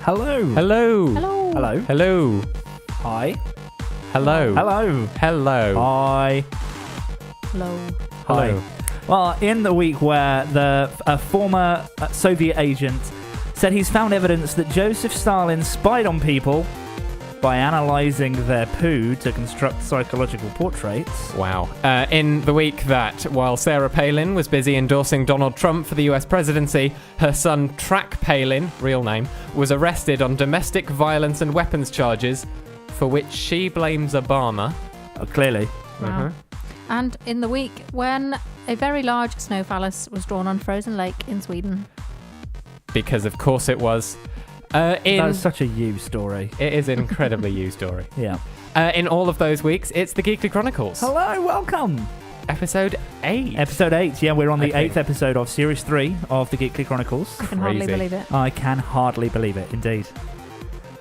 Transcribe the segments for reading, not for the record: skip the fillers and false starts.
Hello. Hello. Hello. Hello. Hello. Hi. Hello. Hello. Hello. Hi. Hello. Hi. Hello. Well, in the week where a former Soviet agent said he's found evidence that Joseph Stalin spied on people by analysing their poo to construct psychological portraits. Wow. In the week that, while Sarah Palin was busy endorsing Donald Trump for the US presidency, her son Track Palin, real name, was arrested on domestic violence and weapons charges, for which she blames Obama. Oh, clearly. Wow. And in the week when a very large snow phallus was drawn on frozen lake in Sweden. Because of course it was. That was such a you story. It is an incredibly you story. Yeah. In all of those weeks, it's the Geekly Chronicles. Hello, welcome. Episode 8. Episode 8, yeah, we're on the Okay. 8th episode of Series 3 of the Geekly Chronicles. I can hardly Crazy. believe it. I can hardly believe it, indeed.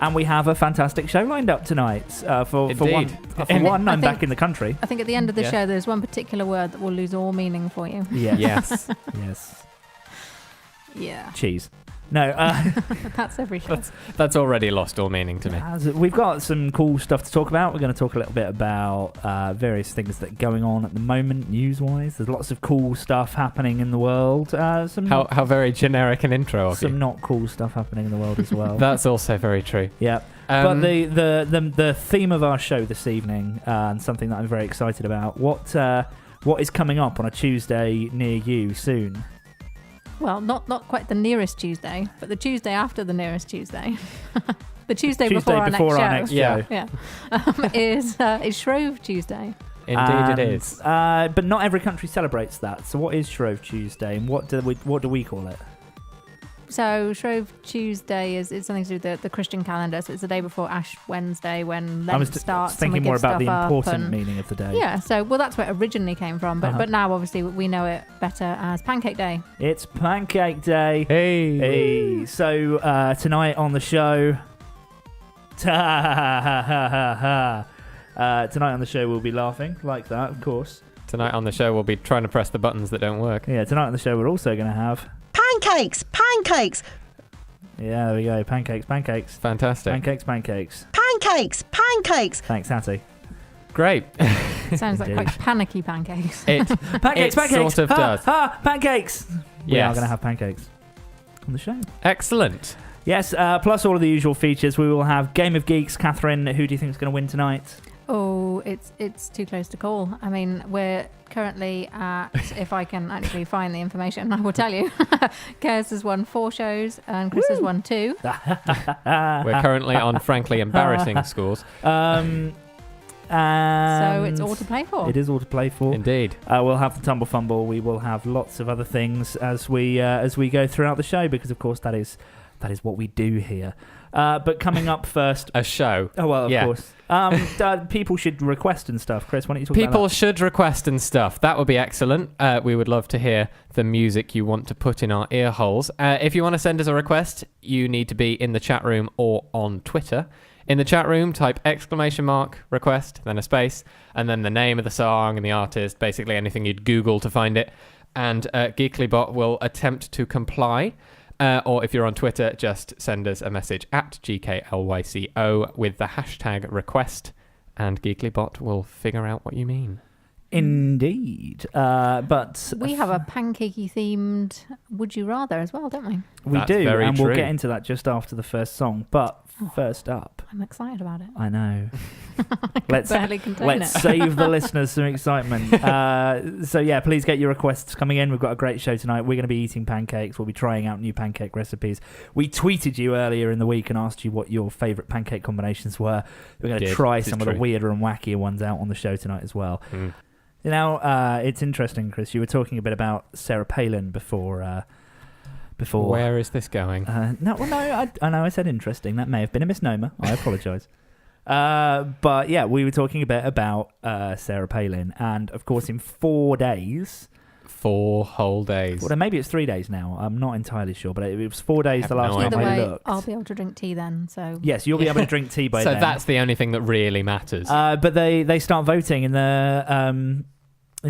And we have a fantastic show lined up tonight. For one, I'm back in the country. I think at the end of the Yeah. show, there's one particular word that will lose all meaning for you. Yeah. Yes. Yes. Yeah. Cheese. No, That's every show. That's already lost all meaning to me. we've got some cool stuff to talk about. We're going to talk a little bit about various things that are going on at the moment, news-wise. There's lots of cool stuff happening in the world. How very generic an intro of some you. not cool stuff happening in the world as well. That's also very true. Yeah. But the theme of our show this evening, and something that I'm very excited about, what is coming up on a Tuesday near you soon? Well, not quite the nearest Tuesday, but the Tuesday after the nearest Tuesday. The Tuesday before our next show. Yeah. Yeah. Is Shrove Tuesday. Indeed it is. But not every country celebrates that. So what is Shrove Tuesday, and what do we call it? So Shrove Tuesday is something to do with the Christian calendar. So it's the day before Ash Wednesday when Lent starts. I was thinking and we more give about the stuff up important and- meaning of the day. Yeah, so that's where it originally came from, but now obviously we know it better as Pancake Day. It's Pancake Day. Hey. Hey. So tonight on the show, tonight on the show we'll be laughing like that, of course. Tonight on the show we'll be trying to press the buttons that don't work. Yeah, tonight on the show we're also going to have Pancakes. Yeah, there we go. Pancakes. Fantastic. Pancakes. Pancakes. Thanks, Hattie. Great. Sounds like Indeed. quite panicky pancakes. It Pancakes. sort of does. Pancakes. We are Yes. going to have pancakes on the show. Excellent. Yes, plus all of the usual features. We will have Game of Geeks. Katharine, who do you think is going to win tonight? Oh, it's too close to call. I mean, we're currently at, if I can actually find the information, I will tell you. Kez has won 4 shows and Chris has won 2. We're currently on frankly embarrassing scores. And So it's all to play for. It is all to play for. Indeed. We'll have the Tumbl Fumbl. We will have lots of other things as we go throughout the show, because of course that is what we do here. But coming up first, A show. oh well, of Yeah. course. People should request and stuff. Chris, why don't you talk People about should request and stuff. That would be excellent. We would love to hear the music you want to put in our ear holes. If you want to send us a request, you need to be in the chat room or on Twitter. In the chat room, type !request, then a space, and then the name of the song and the artist, basically anything you'd Google to find it. And Geeklybot will attempt to comply. Or if you're on Twitter, just send us a message at GKLYCO with the hashtag request, and Geeklybot will figure out what you mean. Indeed. But We have a pancakey themed Would You Rather as well, don't we? we That's do, very and we'll true. get into that just after the first song. But first up, I'm excited about it. I know. Let's barely contain Let's it. save the listeners some excitement. So yeah, please get your requests coming in. We've got a great show tonight. We're going to be eating pancakes. We'll be trying out new pancake recipes. We tweeted you earlier in the week and asked you what your favourite pancake combinations were. We're going to try some of the weirder and wackier ones out on the show tonight as well. You know, it's interesting, Chris. You were talking a bit about Sarah Palin before. Where is this going? I know I said interesting. That may have been a misnomer. I apologise. But yeah, we were talking a bit about Sarah Palin, and of course, in 4 days. 4 whole days. Well, maybe it's 3 days now. I'm not entirely sure, but it was 4 days the last no time Either I way, looked. I'll be able to drink tea then. So Yes, you'll be able to drink tea by So then. that's the only thing that really matters. But they start voting in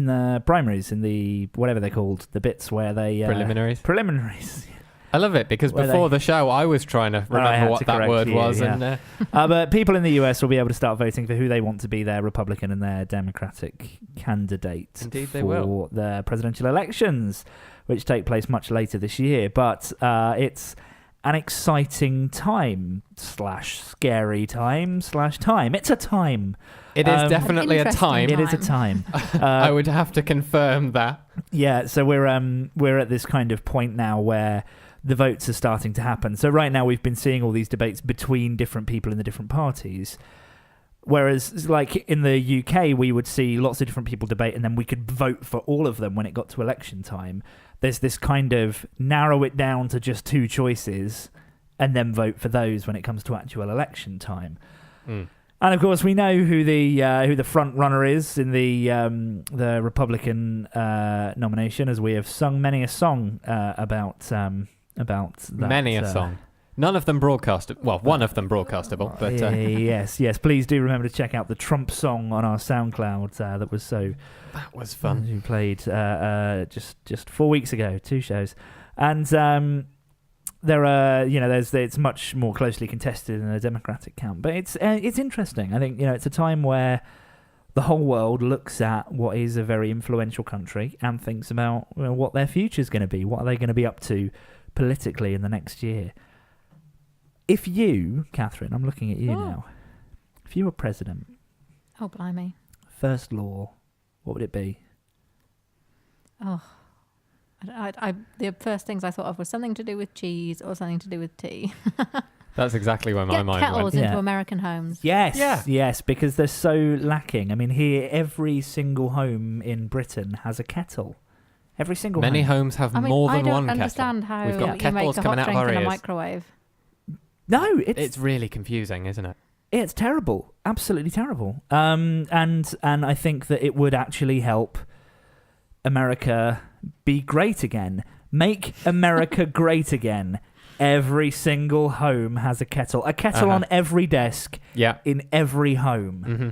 the primaries, in the whatever they're called, the bits where they Preliminaries. Preliminaries. I love it because before the show, I was trying to remember what that word was. Yeah. And but people in the US will be able to start voting for who they want to be their Republican and their Democratic candidate Indeed they for will. the presidential elections, which take place much later this year. But it's an exciting time / scary time / time. It's a time. it is definitely a Interesting time. It is a time. I would have to confirm that. Yeah, so we're at this kind of point now where the votes are starting to happen. So right now we've been seeing all these debates between different people in the different parties. Whereas, like in the UK, we would see lots of different people debate and then we could vote for all of them when it got to election time. There's this kind of narrow it down to just 2 choices and then vote for those when it comes to actual election time. Mm. And of course, we know who the front runner is in the Republican nomination, as we have sung many a song about that. Many a song. None of them broadcastable. Well, one of them broadcastable. But yes. Please do remember to check out the Trump song on our SoundCloud. That was fun. We played just 4 weeks ago, 2 shows, and there are it's much more closely contested in the Democratic camp, but it's interesting. I think it's a time where the whole world looks at what is a very influential country and thinks about what their future is going to be. What are they going to be up to politically in the next year? If you, Katharine, I'm looking at you now. If you were president, Oh, blimey. first law, what would it be? Oh. The first things I thought of was something to do with cheese or something to do with tea. That's exactly where my Get mind kettles went. into American homes. Yes, because they're so lacking. I mean, here, every single home in Britain has a kettle. Every single Many home. homes have I mean, more than I don't one understand kettle. how We've got you kettles make a coming hot out of our drink in a ears. microwave. No, It's really confusing, isn't it? it's terrible. Absolutely terrible. And I think that it would actually help America be great again. Make America great again. Every single home has a kettle. A kettle on every desk Yeah. in every home. Mm-hmm.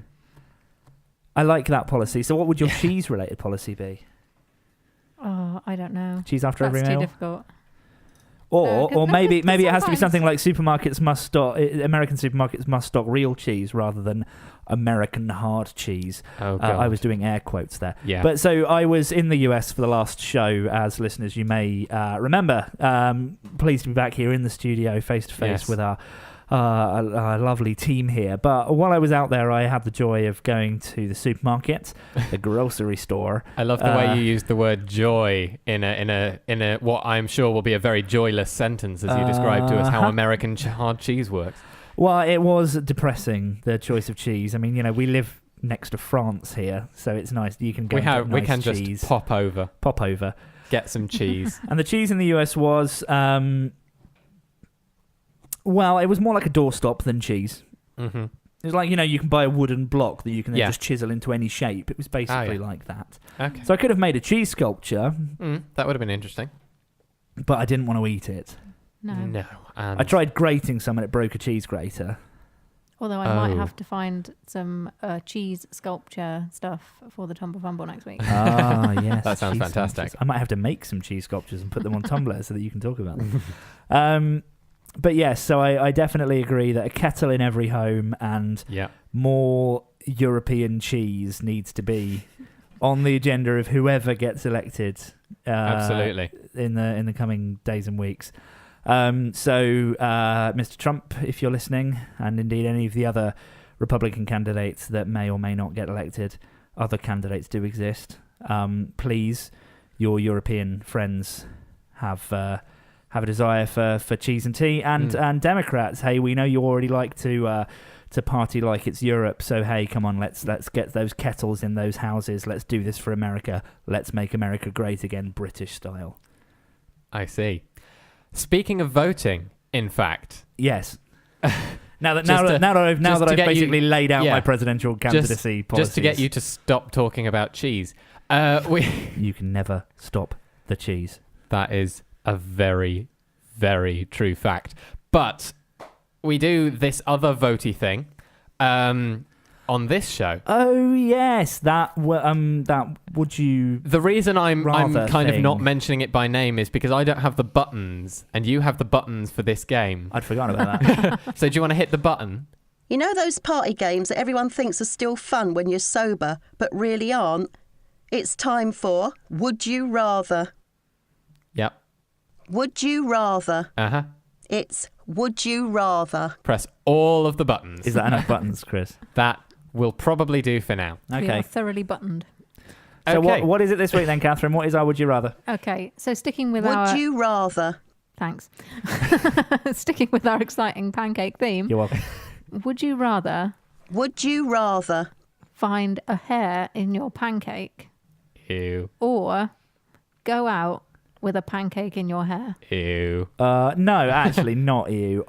I like that policy. So what would your cheese-related policy be? Oh, I don't know. Cheese after That's every too meal? difficult. Or maybe it has to be sometimes- something like American supermarkets must stock real cheese rather than American hard cheese. Oh, God. I was doing air quotes there. Yeah. But so I was in the US for the last show, as listeners you may remember. Pleased to be back here in the studio face to face Yes. with our lovely team here. But while I was out there, I had the joy of going to the supermarket, the grocery store. I love the way you used the word joy in a what I'm sure will be a very joyless sentence as you describe to us how American hard cheese works. Well, it was depressing, the choice of cheese. I mean, we live next to France here, so it's nice. You can go and get We nice can cheese. just pop over, get some cheese. And the cheese in the US was, well, it was more like a doorstop than cheese. Mm-hmm. It's like, you can buy a wooden block that you can then Yeah. just chisel into any shape. It was basically like that. Okay. So I could have made a cheese sculpture, That would have been interesting. but I didn't want to eat it. No. I tried grating some and it broke a cheese grater. Although I might Oh. have to find some cheese sculpture stuff for the Tumbl Fumbl next week. Ah, yes. That sounds cheese fantastic. sculptures. I might have to make some cheese sculptures and put them on Tumblr so that you can talk about them. But yes, so I definitely agree that a kettle in every home and Yeah. more European cheese needs to be on the agenda of whoever gets elected. Absolutely. In the coming days and weeks. So, Mr. Trump, if you're listening, and indeed any of the other Republican candidates that may or may not get elected, other candidates do exist. Please, your European friends have a desire for cheese and tea, and Democrats. Hey, we know you already like to party like it's Europe. So hey, come on, let's get those kettles in those houses. Let's do this for America. Let's make America great again, British style. I see. Speaking of voting, in fact, Yes. Now that Just to- I've get basically you- laid out yeah. my presidential candidacy policies, just to get you to stop talking about cheese, you can never stop the cheese. that is a very, very true fact. But we do this other votey thing. on this show. Oh yes, that would you? The reason I'm Rather kind of thing. not mentioning it by name is because I don't have the buttons, and you have the buttons for this game. I'd forgotten about that. So do you want to hit the button? You know those party games that everyone thinks are still fun when you're sober, but really aren't? It's time for Would You Rather. Yep. Would you rather? Uh-huh. It's Would You Rather. Press all of the buttons. Is that enough buttons, Chris? That will probably do for now. We Okay. are thoroughly buttoned. So Okay. what is it this week then, Catherine? What is our Would You Rather? Okay, so sticking with Would our... you rather? Thanks. Sticking with our exciting pancake theme, You're welcome. would you rather Would you rather? find a hair in your pancake Ew. or go out with a pancake in your hair? Ew. No, actually, not you.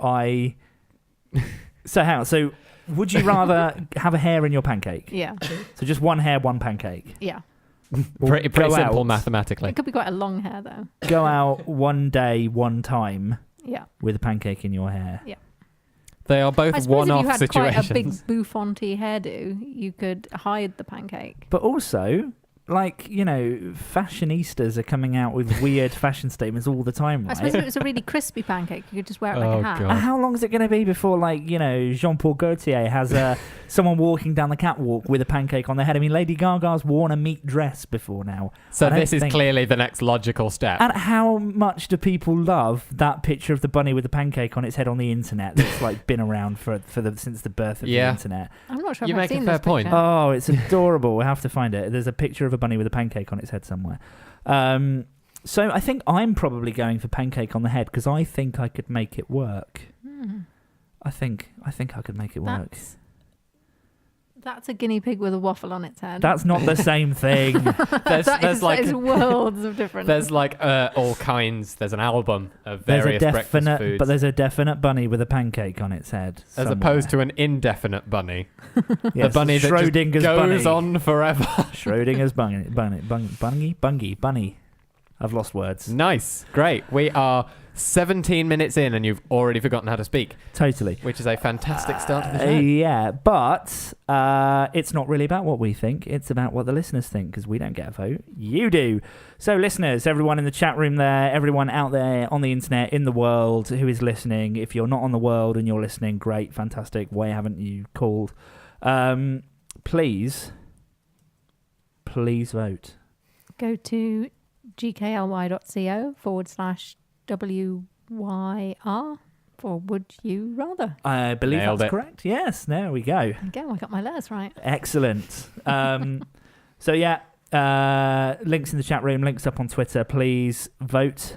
So hang on. So would you rather have a hair in your pancake? Yeah, So just one hair, one pancake. yeah. Or Pretty go simple out- mathematically. It could be quite a long hair though. Go out one day, one time Yeah. with a pancake in your hair. They are I both suppose if one-off you had situations. quite a big bouffanty hairdo, you could hide the pancake. But also, like, you know, fashionistas are coming out with weird fashion statements all the time, I suppose if right? it was a really crispy pancake, you could just wear it like Oh, a hat. God. How long is it going to be before, like, you know, Jean-Paul Gaultier has someone walking down the catwalk with a pancake on their head? I mean, Lady Gaga's worn a meat dress before now. So I don't this is think- clearly the next logical step. And how much do people love that picture of the bunny with the pancake on its head on the internet that's like been around since the birth of Yeah. the internet? I'm not sure You if I've make a seen fair this point. picture. Oh, it's adorable. We have to find it. There's a picture of a bunny with a pancake on its head somewhere. So I think I'm probably going for pancake on the head because I think I could make it work. I think I could make it work. That's a guinea pig with a waffle on its head. That's not the same thing. There's that like is worlds of difference. there's like all kinds. There's an album of There's various a breakfast definite, foods, but there's a definite bunny with a pancake on its head. as opposed to an indefinite bunny. yes, The bunny that just Schrodinger's goes bunny. on forever. Schrodinger's bunny. I've lost words. Nice, great. We are 17 minutes in, and you've already forgotten how to speak, Totally. which is a fantastic start to the show. Yeah, but it's not really about what we think. It's about what the listeners think because we don't get a vote. You do. So, listeners, everyone in the chat room there, everyone out there on the internet, in the world who is listening, if you're not on the world and you're listening, great, fantastic. Why haven't you called? Please vote. Go to gkly.co/WYR for Would You Rather. I believe Nailed that's it. correct. Yes, there we go. Again, I got my letters right. Excellent. So yeah, links in the chat room, links up on Twitter. Please vote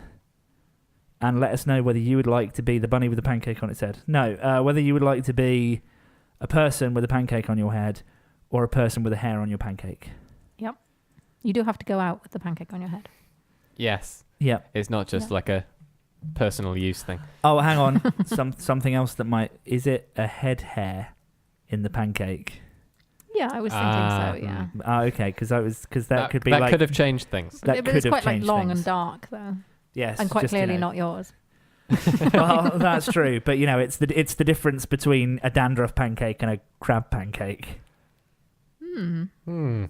and let us know whether you would like to be the bunny with the pancake on its head. No, whether you would like to be a person with a pancake on your head or a person with a hair on your pancake. Yep. You do have to go out with the pancake on your head. Yes, Yeah. it's not just like a personal use thing. Oh, hang on. something else that might... Is it a head hair in the pancake? Yeah, I was thinking so, yeah. Okay, because that could be that like... could have changed things. That But could it's have quite like changed long things. and dark, though. Yes. And quite just, clearly you know. not yours. Well, that's true, but you know, it's the difference between a dandruff pancake and a crab pancake. Great.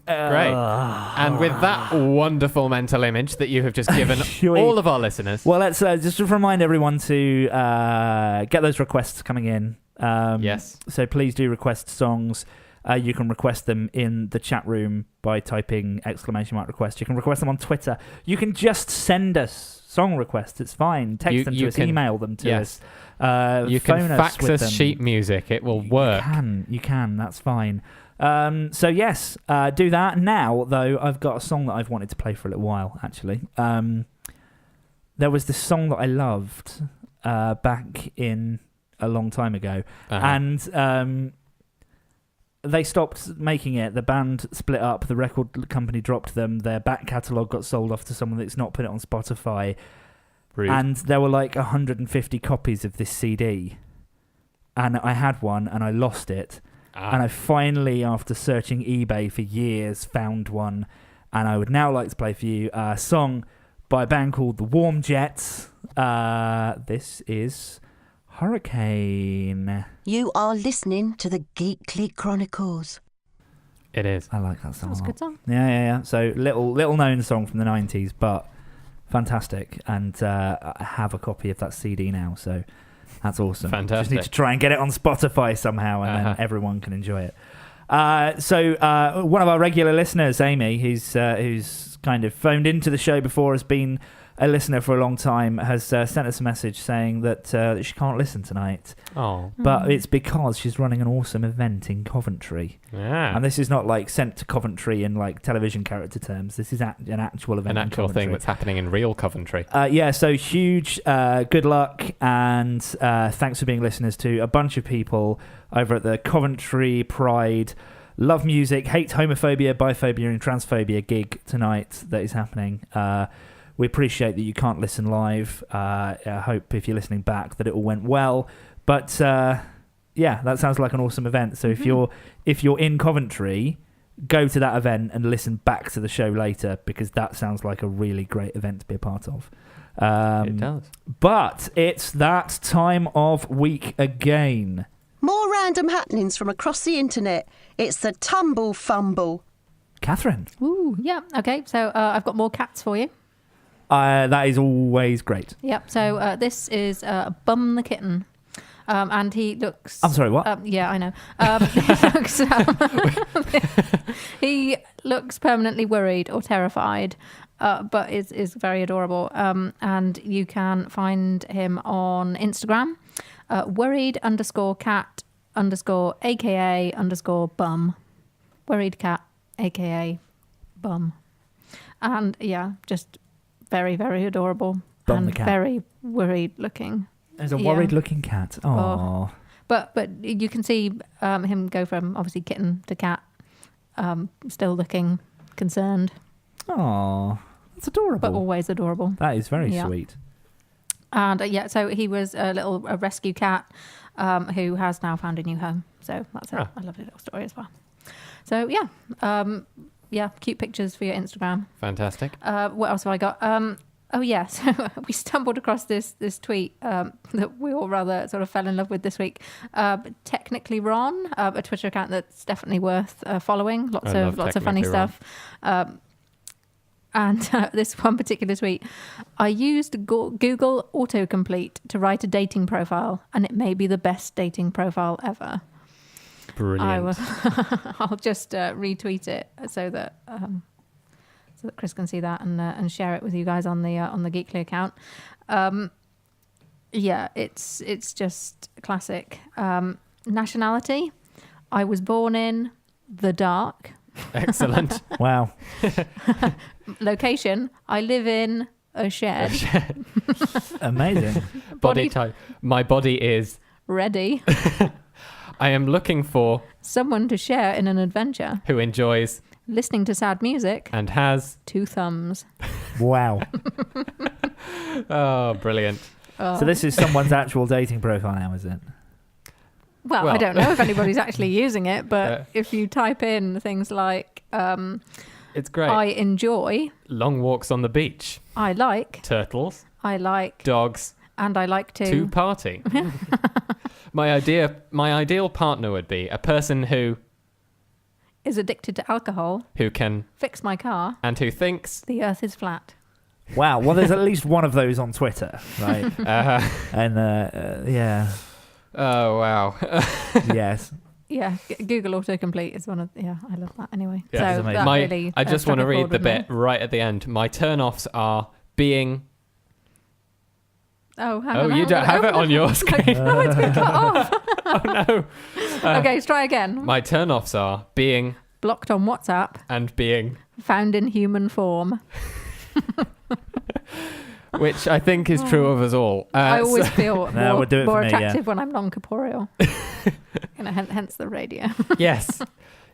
And with that wonderful mental image that you have just given all of our listeners. Well, let's just remind everyone to get those requests coming in. Yes. So please do request songs. You can request them in the chat room by typing !request. You can request them on Twitter. You can just send us song requests. It's fine. Text them to us. Email them to us. You phone can us fax with us them. sheet music. It will work. You can. That's fine. So yes, do that. Now, though, I've got a song that I've wanted to play for a little while, actually. There was this song that I loved back in a long time ago. Uh-huh. And they stopped making it. The band split up. The record company dropped them. Their back catalogue got sold off to someone that's not put it on Spotify. Rude. And there were like 150 copies of this CD. And I had one and I lost it. And I finally, after searching eBay for years, found one. And I would now like to play for you a song by a band called The Warm Jets. This is Hurricane. You are listening to the Geekly Chronicles. It is. I like that song. That's a a lot. good song. Yeah. So little known song from the 90s, but fantastic. And I have a copy of that CD now, so that's awesome. Fantastic. Just need to try and get it on Spotify somehow, and then everyone can enjoy it. So one of our regular listeners, Amy, who's kind of phoned into the show before, has been a listener for a long time, has sent us a message saying that she can't listen tonight. Oh. But it's because she's running an awesome event in Coventry. Yeah. And this is not like sent to Coventry in like television character terms. This is an actual event. An actual thing that's happening in real Coventry. So huge good luck, and thanks for being listeners to a bunch of people over at the Coventry Pride Love Music, Hate Homophobia, Biphobia and Transphobia gig tonight that is happening. We appreciate that you can't listen live. I hope if you're listening back that it all went well. But that sounds like an awesome event. So if you're in Coventry, go to that event and listen back to the show later, because that sounds like a really great event to be a part of. It does. But it's that time of week again. More random happenings from across the internet. It's the Tumbl Fumbl. Catherine. Ooh, yeah. Okay, so I've got more cats for you. That is always great. Yep. So this is Bum the Kitten. And he looks... I'm sorry, what? Yeah, I know. He looks permanently worried or terrified, but is very adorable. And you can find him on Instagram, worried_cat_AKA_bum. Worried cat, AKA bum. And yeah, just very, very adorable. Bum and the cat. very worried looking. There's a worried-looking cat. Oh. But you can see him go from obviously kitten to cat, still looking concerned. Oh, that's adorable. But always adorable. That is very sweet. And so he was a rescue cat who has now found a new home. So that's a lovely little story as well. So cute pictures for your Instagram. Fantastic. What else have I got? So we stumbled across this tweet that we all rather sort of fell in love with this week. Technically Ron, a Twitter account that's definitely worth following. Lots of funny stuff. And this one particular tweet, I used Google autocomplete to write a dating profile, and it may be the best dating profile ever. Brilliant. I'll just retweet it so that Chris can see that and share it with you guys on the Geekly account. It's just classic. Nationality, I was born in the dark. Excellent. Wow. Location, I live in a shed. Amazing. Body type, my body is ready. I am looking for someone to share in an adventure who enjoys listening to sad music and has 2 thumbs. Wow. Oh, brilliant. So this is someone's actual dating profile now, is it? Well, I don't know if anybody's actually using it, but if you type in things like it's great. I enjoy long walks on the beach. I like turtles. I like dogs. And I like to party. My ideal partner would be a person who is addicted to alcohol, who can fix my car, and who thinks the earth is flat. Wow. Well, there's at least one of those on Twitter, right? Yeah. Oh, wow. Yes. Yeah, Google autocomplete is one of... Yeah, I love that anyway. Yeah, so that really, I just want to read the bit right at the end. My turn-offs are being... Oh, hang on. You don't have it on your screen. No, it's been cut off. Oh, no. Okay, let's try again. My turn-offs are being... blocked on WhatsApp. And being... found in human form. Which I think is true of us all. I always feel more attractive me, when I'm non-corporeal. Hence the radio. Yes.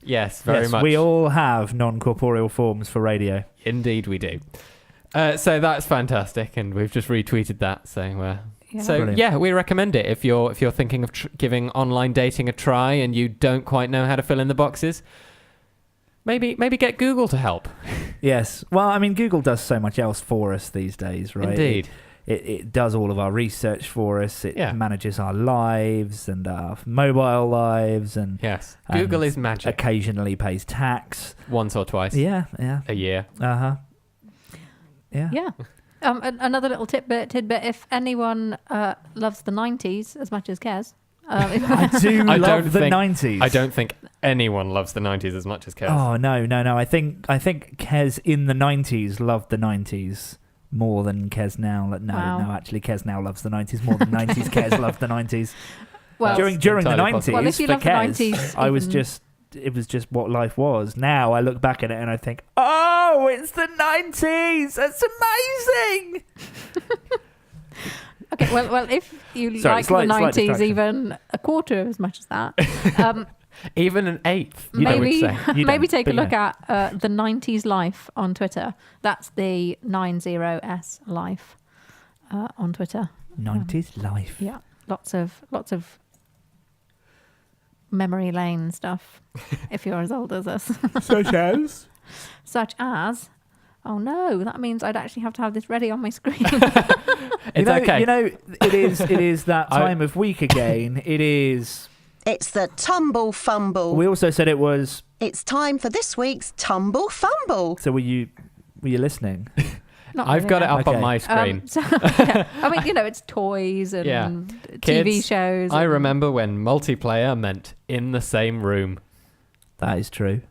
Yes, very much. We all have non-corporeal forms for radio. Indeed we do. So that's fantastic, and we've just retweeted that. So we recommend it if you're thinking of giving online dating a try and you don't quite know how to fill in the boxes. Maybe get Google to help. Yes. Well, I mean, Google does so much else for us these days, right? Indeed. it does all of our research for us. It Yeah. manages our lives and our mobile lives, and Yes. and Google is magic. occasionally pays tax. Once or twice Yeah. a year. Yeah. Yeah. Another little tidbit. If anyone loves the 90s as much as Kez, I do I love don't the think- 90s. I don't think anyone loves the 90s as much as Kez. Oh no. I think Kez in the 90s loved the 90s more than Kez now. No, Wow. actually, Kez now loves the 90s more than 90s Kez loved the 90s. well, during the entirely 90s, possible. Well, if you for love the Kez, 90s, I was even- it was just what life was. Now I look back at it and I think, oh, it's the 90s. That's amazing. okay. Well, if you Sorry, like slight the 90s distraction. even a quarter as much as that, Even an eighth, I would maybe say. You maybe don't, take a but look at the 90s life on Twitter. That's the 90s life on Twitter. 90s life. Yeah, lots of memory lane stuff. If you're as old as us, such as, oh no, that means I'd actually have to have this ready on my screen. It's okay. You know, it is that time of week again. It is. It's the Tumbl Fumbl. We also said it was. It's time for this week's Tumbl Fumbl. So were you listening? Not I've really, got it no. up on Okay. my screen. So, yeah. I mean, it's toys and Yeah. TV Kids, shows. I and- remember when multiplayer meant in the same room. That is true.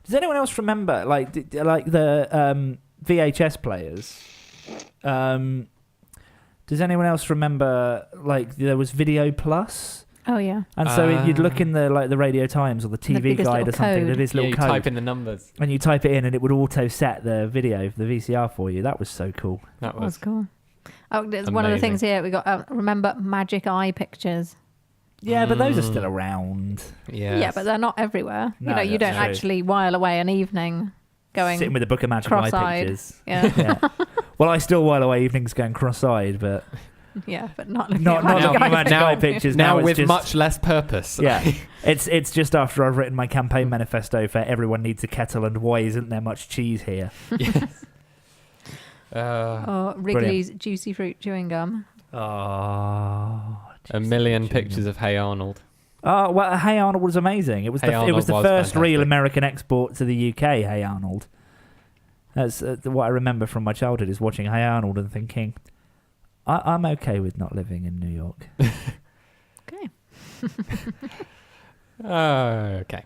Does anyone else remember, like the VHS players? Does anyone else remember, like, there was Video Plus? Oh yeah. And so you'd look in the Radio Times or the TV biggest guide or little something. code. There's this Yeah, little you code, type in the numbers. and you type it in, and it would auto set the video, the VCR for you. That was so cool. That That was was cool. Oh, there's one of the amazing. things here. We got remember Magic Eye pictures. Yeah, but those are still around. Yes. Yeah, but they're not everywhere. No, You don't that's true. actually while away an evening going. Sitting with a book of Magic Eye cross-eyed. pictures. Yeah, Yeah. Well, I still while away evenings going cross-eyed, but yeah, but not looking not at not Magic looking Eye at Magic Now- Eye pictures. now it's with just, much less purpose. Yeah, it's just after I've written my campaign manifesto for everyone needs a kettle and why isn't there much cheese here? Yes. Or Wrigley's Juicy Fruit Chewing Gum. Oh, A million pictures of Hey Arnold. Oh well, Hey Arnold was amazing. It was Hey it was Arnold the was first real fantastic. American export to the UK. Hey Arnold. That's what I remember from my childhood is watching Hey Arnold and thinking, I'm okay with not living in New York. Okay. Okay.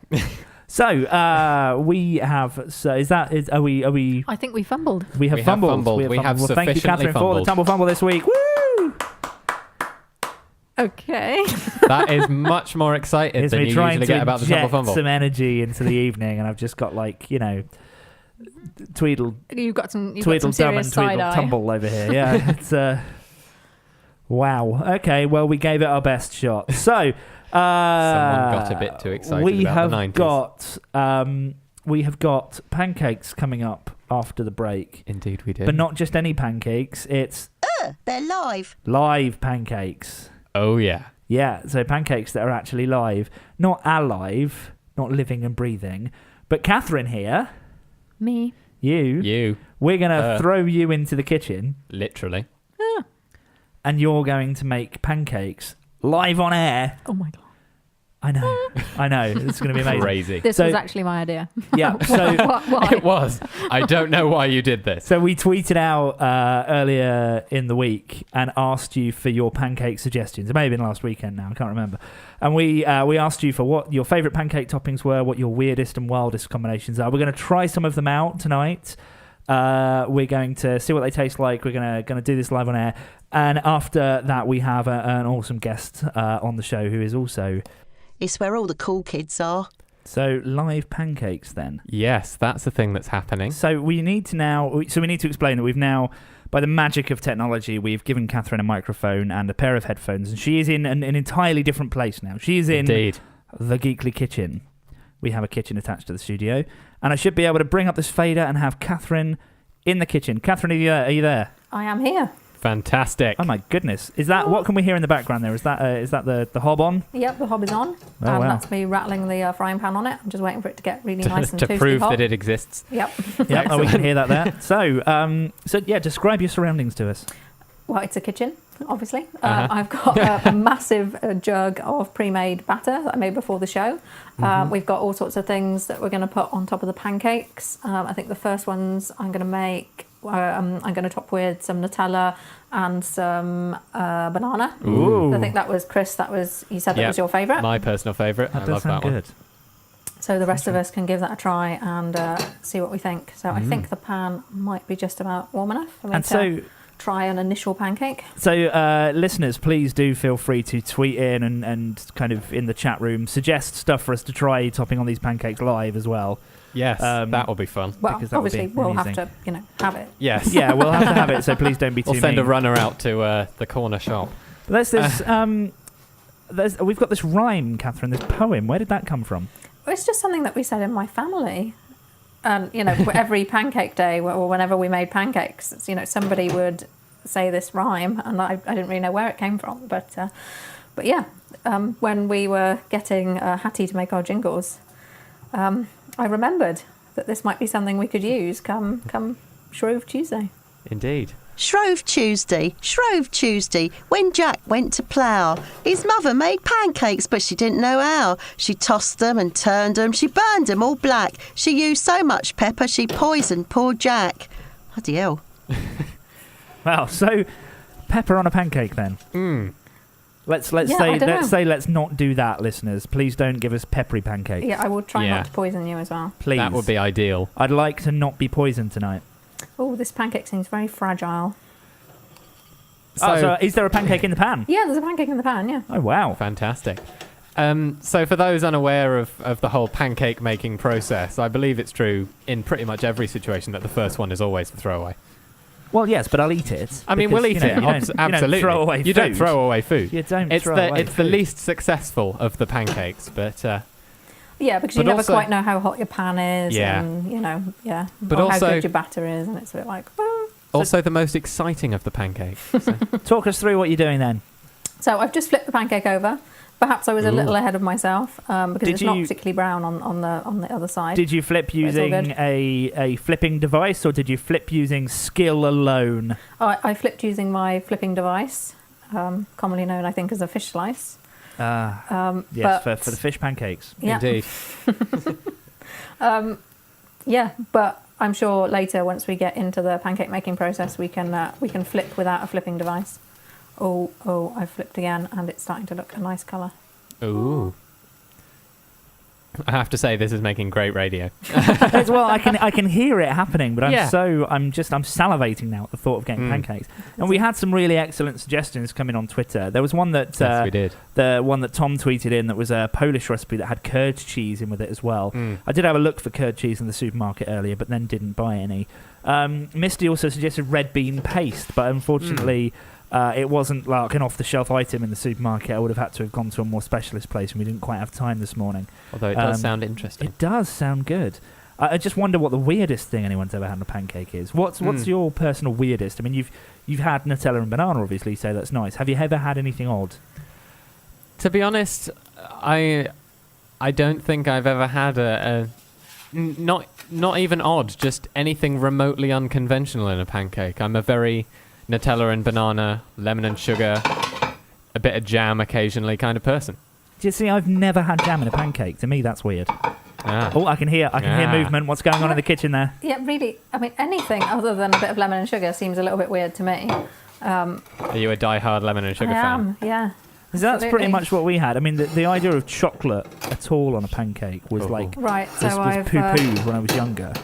So we have. So are we? I think we fumbled. We have We have fumbled. fumbled. We have Well, thank you, sufficiently Catherine, for the Tumble Fumble this week. Woo! Okay. That is much more excited It's than me you trying usually to get about the Tumble inject Fumble. some energy into the evening, and I've just got Tweedle You've got some Dum and serious side Tweedle eye. Tumble over here. Yeah, it's wow. Okay, well we gave it our best shot. So Someone got a bit too excited we about have the 90s. we have got pancakes coming up after the break, Indeed we did. but not just any pancakes. It's They're live. live pancakes. Oh, yeah. Yeah, so pancakes that are actually live, not alive, not living and breathing. But Catherine here, Me. You, we're going to throw you into the kitchen literally. and you're going to make pancakes live on air. Oh my god. I know. It's going to be amazing. Crazy. This So- was actually my idea. Yeah, so Why? It was. I don't know why you did this. so we tweeted out earlier in the week and asked you for your pancake suggestions. It may have been last weekend now, I can't remember. And we asked you for what your favourite pancake toppings were, what your weirdest and wildest combinations are. We're going to try some of them out tonight. We're going to see what they taste like. We're going to do this live on air. And after that, we have an awesome guest on the show who is also... It's where all the cool kids are. So live pancakes then. Yes, that's the thing that's happening. So we need to explain that we've now, by the magic of technology, we've given Katharine a microphone and a pair of headphones, and she is in an entirely different place now. She is in Indeed. the Geekly kitchen. We have a kitchen attached to the studio, and I should be able to bring up this fader and have Katharine in the kitchen. Katharine, are you there? I am here. Fantastic. Oh my goodness! Is that what can we hear in the background there? Is that the hob on? Yep, the hob is on. Oh, wow. That's me rattling the frying pan on it. I'm just waiting for it to get really nice and to toasty prove hot. that it exists. Yep. Yep. Oh, we can hear that there. So yeah, describe your surroundings to us. Well, it's a kitchen, obviously. Uh-huh. I've got a massive jug of pre-made batter that I made before the show. We've got all sorts of things that we're going to put on top of the pancakes. I think the first ones I'm going to make, I'm going to top with some Nutella and some banana. Ooh. I think that was Chris. You said that was your favourite. My personal favourite. That I does love sound that good. So the rest of us can give that a try and see what we think. So I think the pan might be just about warm enough for me to try an initial pancake. So listeners, please do feel free to tweet in and kind of in the chat room suggest stuff for us to try topping on these pancakes live as well. Yes, that will be fun. Well, because that would obviously be we'll amazing. have to, have it. Yes. Yeah, we'll have to have it, so please don't be too We'll send mean. a runner out to the corner shop. But we've got this rhyme, Katharine, this poem. Where did that come from? It's just something that we said in my family. And, every pancake day or whenever we made pancakes, somebody would say this rhyme, and I didn't really know where it came from. But yeah, when we were getting Hattie to make our jingles, I remembered that this might be something we could use come Shrove Tuesday. Indeed. Shrove Tuesday, when Jack went to plough. His mother made pancakes, but she didn't know how. She tossed them and turned them, she burned them all black. She used so much pepper, she poisoned poor Jack. Bloody hell. Well, so pepper on a pancake then. Let's say let's not do that, listeners. Please don't give us peppery pancakes. Yeah, I will try not to poison you as well. Please. That would be ideal. I'd like to not be poisoned tonight. Oh, this pancake seems very fragile. So is there a pancake in the pan? Yeah, there's a pancake in the pan, yeah. Oh, wow. Fantastic. So for those unaware of the whole pancake making process, I believe it's true in pretty much every situation that the first one is always the throwaway. Well, yes, but I'll eat it. I mean, we'll eat it. Absolutely. You don't throw away food. You don't it's throw the away It's food. the least successful of the pancakes, but... Yeah, because you But never also- quite know how hot your pan is, Yeah. and But or also- how good your batter is, and it's a bit like. Also the most exciting of the pancakes. So. Talk us through what you're doing then. So I've just flipped the pancake over. Perhaps I was a little ahead of myself because it's not particularly brown on the other side. Did you flip using a flipping device, or did you flip using skill alone? I flipped using my flipping device, commonly known, I think, as a fish slice. Yes, for the fish pancakes. Yeah. Indeed. Yeah, but I'm sure later, once we get into the pancake making process, we can flip without a flipping device. Oh! I flipped again, and it's starting to look a nice colour. Ooh. I have to say, this is making great radio. Well, I can hear it happening, but I'm Yeah. salivating now at the thought of getting pancakes. And we had some really excellent suggestions coming on Twitter. There was one that Yes, we did. the one that Tom tweeted in that was a Polish recipe that had curd cheese in with it as well. I did have a look for curd cheese in the supermarket earlier, but then didn't buy any. Misty also suggested red bean paste, but unfortunately. It wasn't like an off-the-shelf item in the supermarket. I would have had to have gone to a more specialist place, and we didn't quite have time this morning. Although it does sound interesting. It does sound good. I just wonder what the weirdest thing anyone's ever had on a pancake is. What's your personal weirdest? I mean, you've had Nutella and banana, obviously, so that's nice. Have you ever had anything odd? To be honest, I don't think I've ever had not even odd, just anything remotely unconventional in a pancake. I'm a very Nutella and banana, lemon and sugar, a bit of jam occasionally kind of person. Do you see, I've never had jam in a pancake. To me, that's weird. Oh, I can hear movement. What's going on in the kitchen there? Yeah, really. I mean, anything other than a bit of lemon and sugar seems a little bit weird to me. Are you a die-hard lemon and sugar I fan? am, yeah. That's pretty much what we had. I mean, the idea of chocolate at all on a pancake was Right. So was I've poo-pooed when I was younger.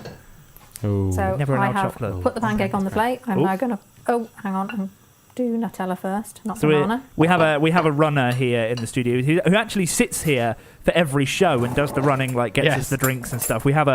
Ooh. So Never I allowed have chocolate. put the pancake on the plate. I'm now going to. Oh, hang on. And do Nutella first, not So banana. we have a runner here in the studio who actually sits here for every show and does the running, like gets us the drinks and stuff. We have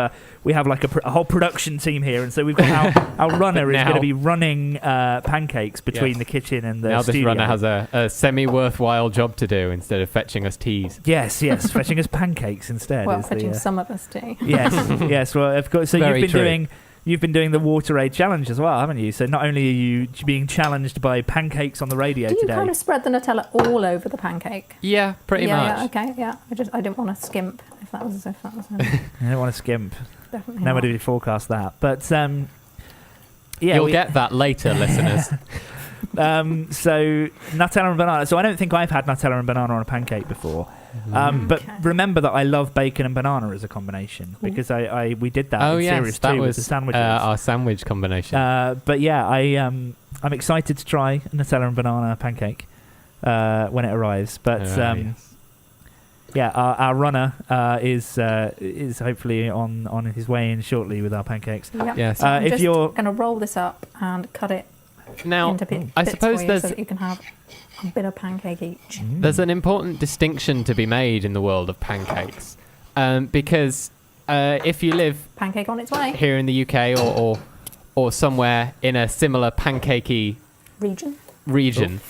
like a whole production team here, and so we've got our runner is going to be running pancakes between the kitchen and the now studio. This runner has a semi-worthwhile job to do instead of fetching us teas. Yes, fetching us pancakes instead. Well, is fetching the, some of us tea. yes. Well, of course. So Very you've been true. doing You've been doing the Water Aid Challenge as well, haven't you? So not only are you being challenged by pancakes on the radio Do you today. kind of spread the Nutella all over the pancake? Yeah, pretty much. Yeah, okay, yeah. I didn't want to skimp if that was I don't want to skimp. definitely Nobody not. would forecast that. But yeah, You'll get that later, listeners. So Nutella and banana. So I don't think I've had Nutella and banana on a pancake before. But Okay. remember that I love bacon and banana as a combination because we did that Oh in yes, series that 2 with was the sandwiches. our sandwich combination. But yeah, I'm excited to try Nutella and banana pancake when it arrives. But Yes. yeah, our runner is hopefully on his way in shortly with our pancakes. Yep. Yes. So I'm If just you're going to roll this up and cut it Now, into bits I suppose for you there's so that you can have a bit of pancake each. there's an important distinction to be made in the world of pancakes, because if you live Pancake on its way. here in the UK or somewhere in a similar pancakey region,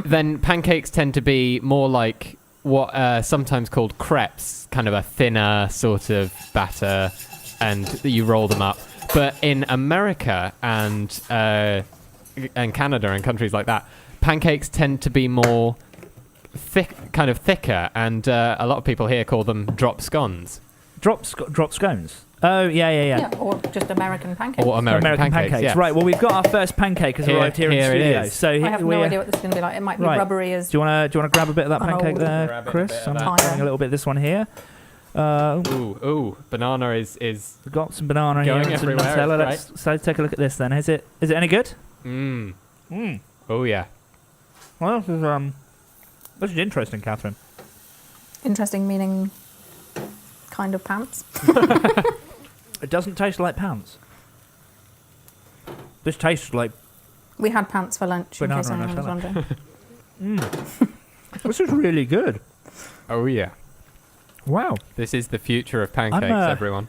then pancakes tend to be more like what sometimes called crepes, kind of a thinner sort of batter, and you roll them up. But in America and Canada and countries like that, pancakes tend to be more kind of thicker, and a lot of people here call them drop scones. drop scones. Oh yeah. Yeah, or just American pancakes. Or American pancakes, yeah. Right. Well, we've got our first pancake has arrived here in the Here it studio. is. So I have no we're- idea what this is going to be like. It might be Right. rubbery as... Do you want to grab a bit of that Oh. pancake there, Grab a Chris? bit of I'm that. grabbing a little bit of this one here. Ooh, banana is We've got some banana Going here and some everywhere, Nutella. it's Let's take a look at this then. Is it any good? Mm. Mm. Oh yeah. Well, this is interesting, Catherine. Interesting meaning kind of pants. It doesn't taste like pants. This tastes like. We had pants for lunch, in Banana case and anyone was Nutella. wondering. This is really good. Oh yeah. Wow. This is the future of pancakes, everyone.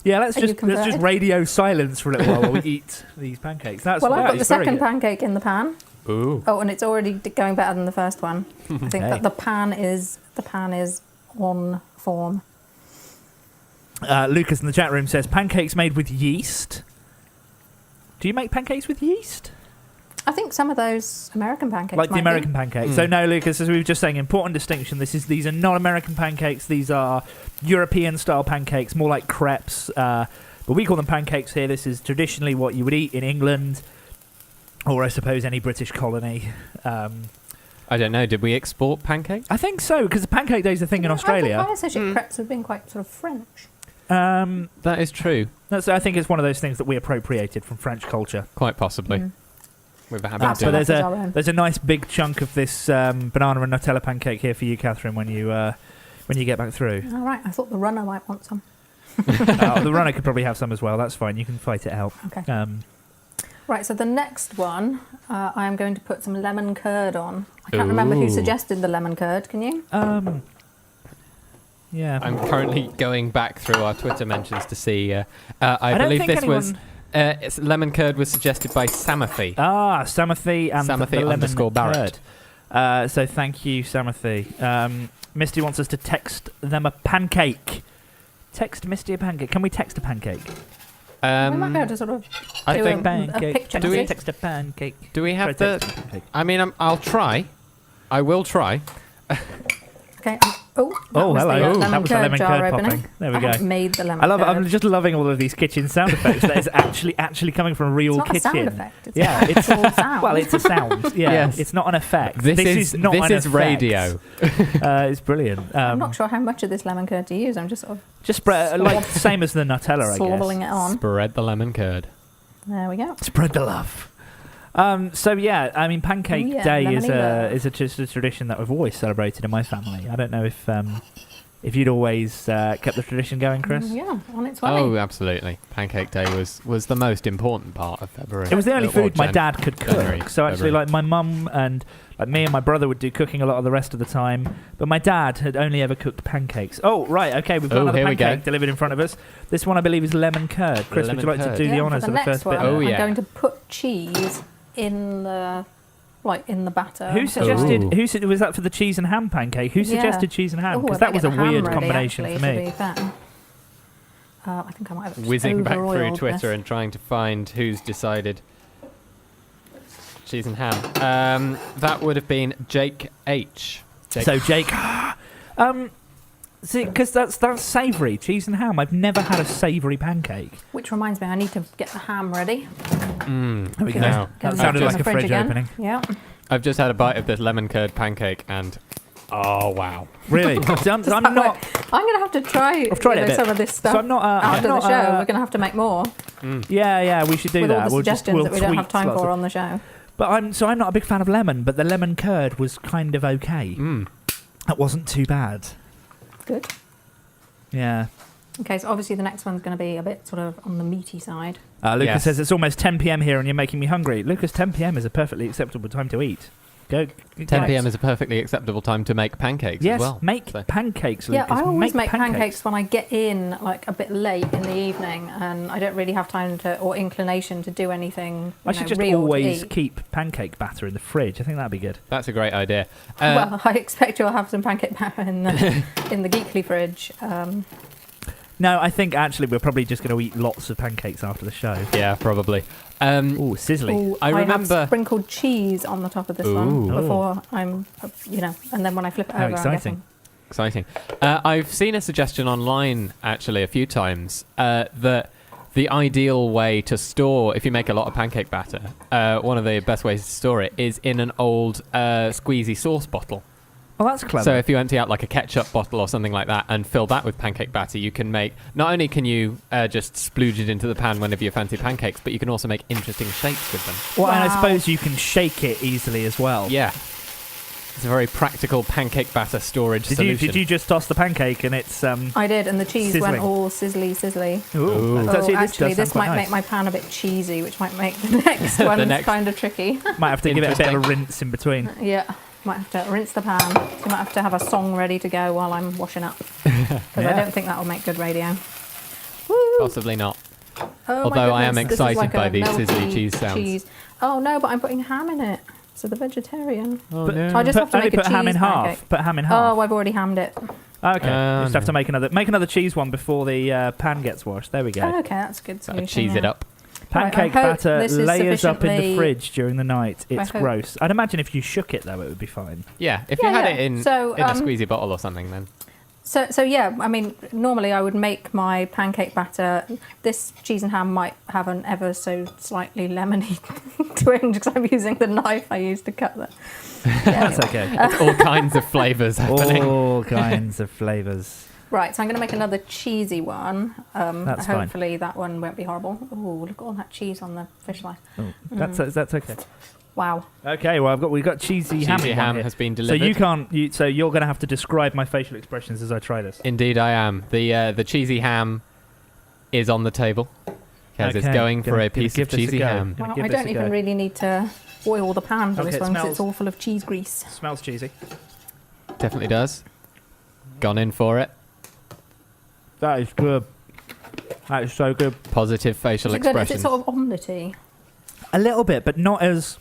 Yeah, let's Are you just converted? radio silence for a little while we eat these pancakes. That's Well, I've got the it's very second good. pancake in the pan. Ooh. Oh, and it's already going better than the first one. I think Hey. that the pan is on form. Lucas in the chat room says pancakes made with yeast. Do you make pancakes with yeast? I think some of those American pancakes Like the might American pancakes. So no, Lucas, as we were just saying, important distinction. These are not American pancakes. These are European style pancakes, more like crepes. But we call them pancakes here. This is traditionally what you would eat in England, or I suppose any British colony. I don't know. Did we export pancakes? I think so, because the Pancake Day is a thing in Australia. I associate crepes with being quite sort of French. That is true. I think it's one of those things that we appropriated from French culture. Quite possibly. Mm. We've had That's to So do what it. is our own. there's a nice big chunk of this banana and Nutella pancake here for you, Catherine, when you get back through. All right, I thought the runner might want some. The runner could probably have some as well. That's fine. You can fight it out. Okay. Right, so the next one, I am going to put some lemon curd on. I can't remember who Ooh. suggested the lemon curd. Can you? Yeah. I'm currently going back through our Twitter mentions to see. I don't believe think this was lemon curd was suggested by Samathy. Samathy and Samathy the lemon _ Barrett. curd. So thank you, Samathy. Misty wants us to text them a pancake. Text Misty a pancake. Can we text a pancake? we might be able to sort of I do think. a Pancake. picture. Do we- message. text a pancake? Do we have Try the? text a pancake. I mean, I'll try. I will try. Okay. Oh, Oh, was hello. The, That lemon was the curd lemon jar curd opening. popping. There we I go. haven't made the lemon I love it. curd. I'm just loving all of these kitchen sound effects. That is actually coming from a real It's not a kitchen. sound effect. It's Yeah, an it's actual sound. Well, it's a sound. Yeah, Yes. it's not an effect. This is not this an is effect. radio. It's brilliant. I'm not sure how much of this lemon curd to use. I'm just sort of Just spread like same as the Nutella, I slobbering guess. it on. Spread the lemon curd. There we go. Spread the love. So yeah, I mean, Pancake Oh, yeah, Day lemony love. just a tradition that we've always celebrated in my family. I don't know if you'd always kept the tradition going, Chris. Yeah, on its way. Oh, absolutely. Pancake Day was the most important part of February. It was the only Or food my Jan- dad could cook. January, So actually, February. like my mum and like me and my brother would do cooking a lot of the rest of the time. But my dad had only ever cooked pancakes. Oh, right. Okay, we've got Oh, another here we go. pancake delivered in front of us. This one, I believe, is lemon curd. Chris, would Lemon you like curd. to do the Yeah, honours for of the the next first one, bit? Oh, yeah. I'm going to put cheese in the batter. Who So- suggested? Ooh. Who was that for the cheese and ham pancake? Who Yeah. suggested cheese and ham? Oh, Because I that better was a get the ham weird ready, combination actually, for to me. be fair. I think I might have just whizzing back through over-oiled Twitter this. and trying to find who's decided cheese and ham. That would have been Jake H. So Jake, see, because that's savoury, cheese and ham. I've never had a savoury pancake. Which reminds me, I need to get the ham ready. There we go. Now, That Get sounded in like the a fridge fridge again. opening. Yeah. I've just had a bite of this lemon curd pancake and oh wow. Really? So I'm That not. way- I'm going to have to try I've tried it a bit. some of this stuff So I'm not. I'm after the not, show. We're going to have to make more Yeah, we should do with that. all the we'll suggestions that we don't tweet have time lots for of- on the show. But I'm not a big fan of lemon. But the lemon curd was kind of okay. That wasn't too bad. Good. Yeah. Okay, so obviously the next one's going to be a bit sort of on the meaty side. Lucas Yes. says it's almost 10 p.m. here and you're making me hungry. Lucas, 10 p.m. is a perfectly acceptable time to eat. Go. 10 p.m. is a perfectly acceptable time to make pancakes Yes, as well. make So- pancakes, Yeah, Lucas. I always make pancakes when I get in like a bit late in the evening and I don't really have time to or inclination to do anything. I should just real to always eat. keep pancake batter in the fridge. I think that'd be good. That's a great idea. Well, I expect you'll have some pancake batter in the in the Geekly fridge. No, I think actually we're probably just going to eat lots of pancakes after the show. Yeah, probably. Ooh, sizzly. Ooh, I remember- have sprinkled cheese on the top of this Ooh. one before I'm, and then when I flip it How over, exciting. Exciting. I've seen a suggestion online actually a few times that the ideal way to store, if you make a lot of pancake batter, one of the best ways to store it is in an old squeezy sauce bottle. Oh, that's clever. So if you empty out like a ketchup bottle or something like that and fill that with pancake batter, you can make, not only can you just splooge it into the pan whenever you fancy pancakes, but you can also make interesting shapes with them. well, and I Wow. suppose you can shake it easily as well. Yeah. It's a very practical pancake batter storage solution. Did you just toss the pancake and it's I did, and the cheese Sizzling. went all sizzly. Ooh. Ooh. Actually, does this sound quite might make nice. my pan a bit cheesy, which might make the next one next- kind of tricky. Might have to give it a bit of a Interesting. rinse in between. Yeah, might have to rinse the pan. So you might have to have a song ready to go while I'm washing up, because I Yeah. don't think that'll make good radio. Woo! Possibly not. Oh my Although I am goodness, this is excited like by a these melty sizzly cheese sounds. Oh no, but I'm putting ham in it. So the vegetarian. Oh, But- no. I just have to only make a put ham in cheese half. pancake. Put ham in half. Oh, I've already hammed it. Okay. Oh, Just have to no. make another cheese one before the pan gets washed. There we go. Oh, okay, that's a good Gotta solution. cheese it yeah. up. Right, Pancake I hope batter this is layers up in the sufficiently- fridge during the night. I It's hope- gross. I'd imagine if you shook it though, it would be fine. Yeah, if Yeah, you had yeah. it in So, a squeezy bottle or something, then So yeah, I mean, normally I would make my pancake batter. This cheese and ham might have an ever so slightly lemony twinge because I'm using the knife I used to cut that. That's okay. it's all kinds of flavours happening. All kinds of flavours. Right, so I'm going to make another cheesy one. That's fine. Hopefully that one won't be horrible. Oh, look at all that cheese on the fish slice. Oh, that's okay. Wow. Okay, well we've got cheesy ham. Cheesy in one ham here. has been So delivered. you can't. So you're going to have to describe my facial expressions as I try this. Indeed, I am. The cheesy ham is on the table. Kaz is Okay, going for gonna a piece give of this a cheesy go. ham. Gonna Well, give I this don't a even go. really need to oil the pan for Okay, this it one because smells- it's all full of cheese grease. Smells cheesy. Definitely does. Gone in for it. That is good. That is so good. Positive facial Is it good? Is it expressions. sort of omelette-y? A little bit, but not as.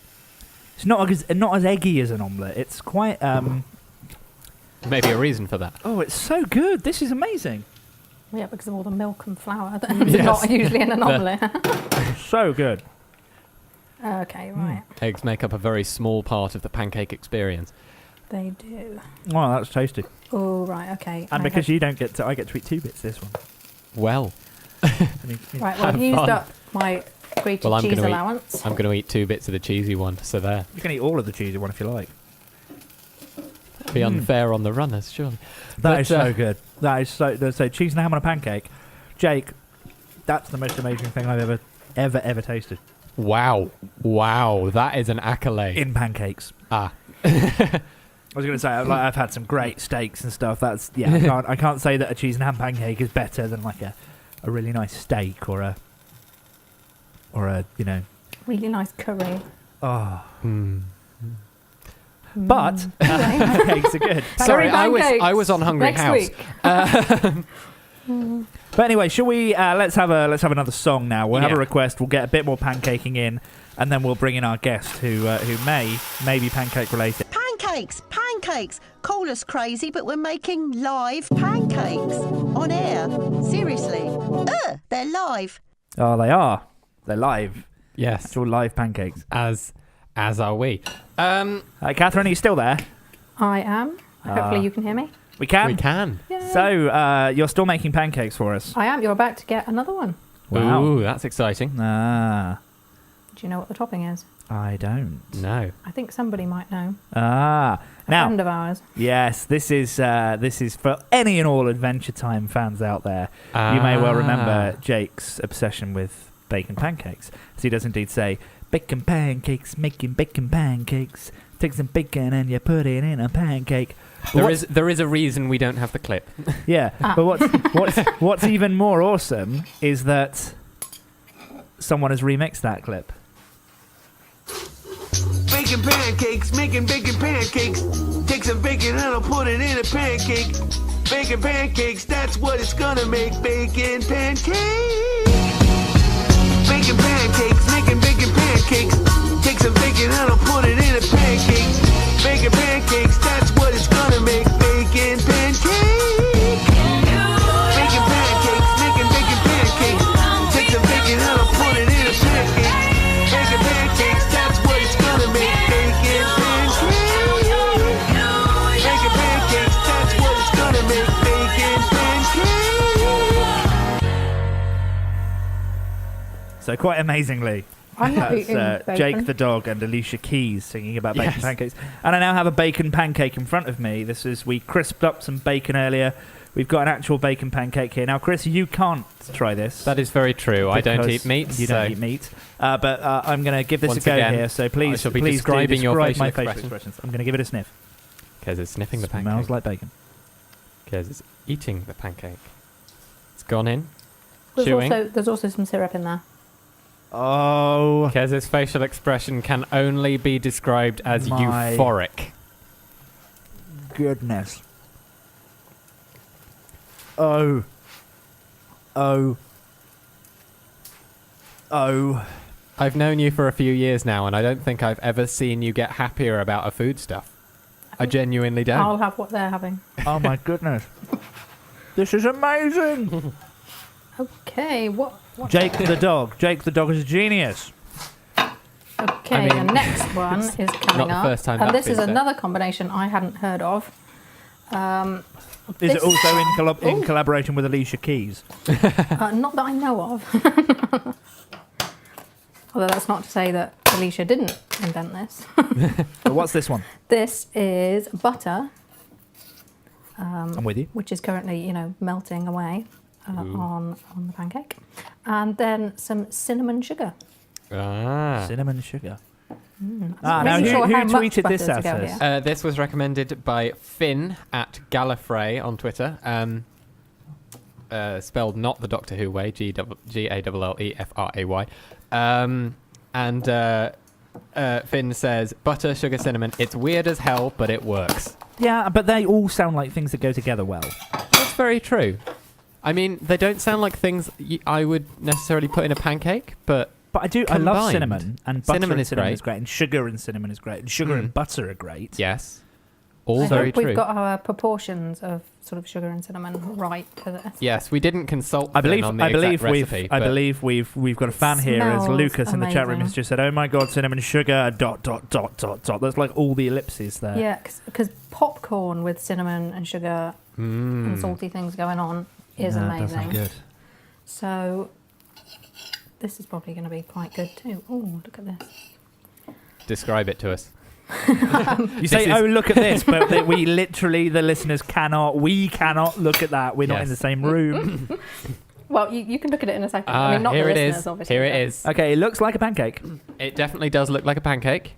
It's not as eggy as an omelette. It's quite. Maybe a reason for that. Oh, it's so good. This is amazing. Yeah, because of all the milk and flour that's Yes. not usually in an omelette. So good. Okay, right. Eggs make up a very small part of the pancake experience. They do. Wow, that's tasty. Oh, right, okay. And because you don't get to, I get to eat 2 bits this one. Well, Right, well, I've Have used fun. up my grated Well, I'm cheese gonna eat- allowance. I'm going to eat 2 bits of the cheesy one, so there. You can eat all of the cheesy one if you like. Be unfair on the runners, surely. That But, is so good. That is so cheese and ham on a pancake. Jake, that's the most amazing thing I've ever tasted Wow. Wow, that is an accolade. in pancakes. Ah. I was going to say I've had some great steaks and stuff. That's I can't say that a cheese and ham pancake is better than like a really nice steak or a Really nice curry. oh. Hmm. But pancakes are good. Sorry, I pancakes. was on Hungry Next House. week. But anyway, shall we? Let's have another song now. We'll have Yeah. a request. We'll get a bit more pancaking in, and then we'll bring in our guest who may be pancake related. Pancakes! Pancakes! Call us crazy, but we're making live pancakes on air. Seriously. They're live. Oh, they are. They're live. Yes. It's all live pancakes. As are we. Katharine, are you still there? I am. Hopefully you can hear me. We can. We can. Yay. So, you're still making pancakes for us? I am. You're about to get another one. Wow. Ooh, that's exciting. Ah, Do you know what the topping is? I don't. No. I think somebody might know. Ah. A Now, friend of ours. yes, this is for any and all Adventure Time fans out there. You may well remember Jake's obsession with bacon pancakes, as he does indeed say, "Bacon pancakes, making bacon pancakes. Take some bacon and you put it in a pancake." There is a reason we don't have the clip. Yeah, but what's even more awesome is that someone has remixed that clip. Bacon pancakes, making bacon pancakes. Take some bacon and I'll put it in a pancake. Bacon pancakes, that's what it's gonna make. Bacon pancakes. Bacon pancakes, making bacon pancakes. Take some bacon and I'll put it in a pancake. Bacon pancakes, that's what it's gonna make. Bacon pancakes. Bacon pancakes, making bacon pancakes. Take some bacon and I'll put it in a pancake. Bacon pancakes, that's what it's gonna make. Bacon pancakes. Bacon pancakes, that's what it's gonna make. Bacon pancakes. So quite amazingly, I'm not that's eating bacon. Jake the dog and Alicia Keys singing about bacon Yes. pancakes. And I now have a bacon pancake in front of me. We crisped up some bacon earlier. We've got an actual bacon pancake here. Now, Chris, you can't try this. That is very true. I don't because eat meat. You don't eat meat. But I'm going to give this Once a go again, here. So please, I shall be please describing your describe facial my facial expression. expressions. I'm going to give it a sniff. Because it's sniffing the pancake. Smells like bacon. Because it's eating the pancake. It's gone in. There's chewing. there's also some syrup in there. Oh, Kez's facial expression can only be described as My- euphoric. goodness. Oh. I've known you for a few years now, and I don't think I've ever seen you get happier about a foodstuff. I genuinely don't. I'll have what they're having. Oh my goodness. This is amazing. Okay, what? Jake the dog. Jake the dog is a genius. Okay, I mean, the next one is coming the up. first time and that's this is been said. another combination I hadn't heard of. Is it This- also in Ooh. collaboration with Alicia Keys? Not that I know of. Although that's not to say that Alicia didn't invent this. But what's this one? This is butter, I'm with you. which is currently, melting away on the pancake. And then some cinnamon sugar. Cinnamon sugar. Not Now really who sure how much tweeted this butter to at go us? here. This was recommended by Finn at Gallifrey on Twitter. Spelled not the Doctor Who way, Gallelefray. Finn says, butter, sugar, cinnamon. It's weird as hell, but it works. Yeah, but they all sound like things that go together well. That's very true. I mean, they don't sound like things I would necessarily put in a pancake, but But I love Combined. cinnamon, and butter Cinnamon and is cinnamon great. is great, and sugar and cinnamon is great, and sugar Mm. and butter are great. yes, all I very hope we've true. got our proportions of sort of sugar and cinnamon right for this. Yes, we didn't consult I believe, Finn on the I believe exact we've, recipe. I but believe we've got a fan here as Smells Lucas in the chat room has amazing. just said, "Oh my God, cinnamon sugar dot dot dot dot dot." That's like all the ellipses there. Yeah, because popcorn with cinnamon and sugar and salty things going on is Yeah, that does amazing. sound good. So this is probably going to be quite good too. Oh, look at this. Describe it to us. You say, is- "Oh, look at this," but we literally, the listeners cannot. We cannot look at that. We're not in Yes. the same room. Well, you can look at it in a second. I mean, not here the it listeners, is. obviously. Here it but is. Okay, it looks like a pancake. It definitely does look like a pancake.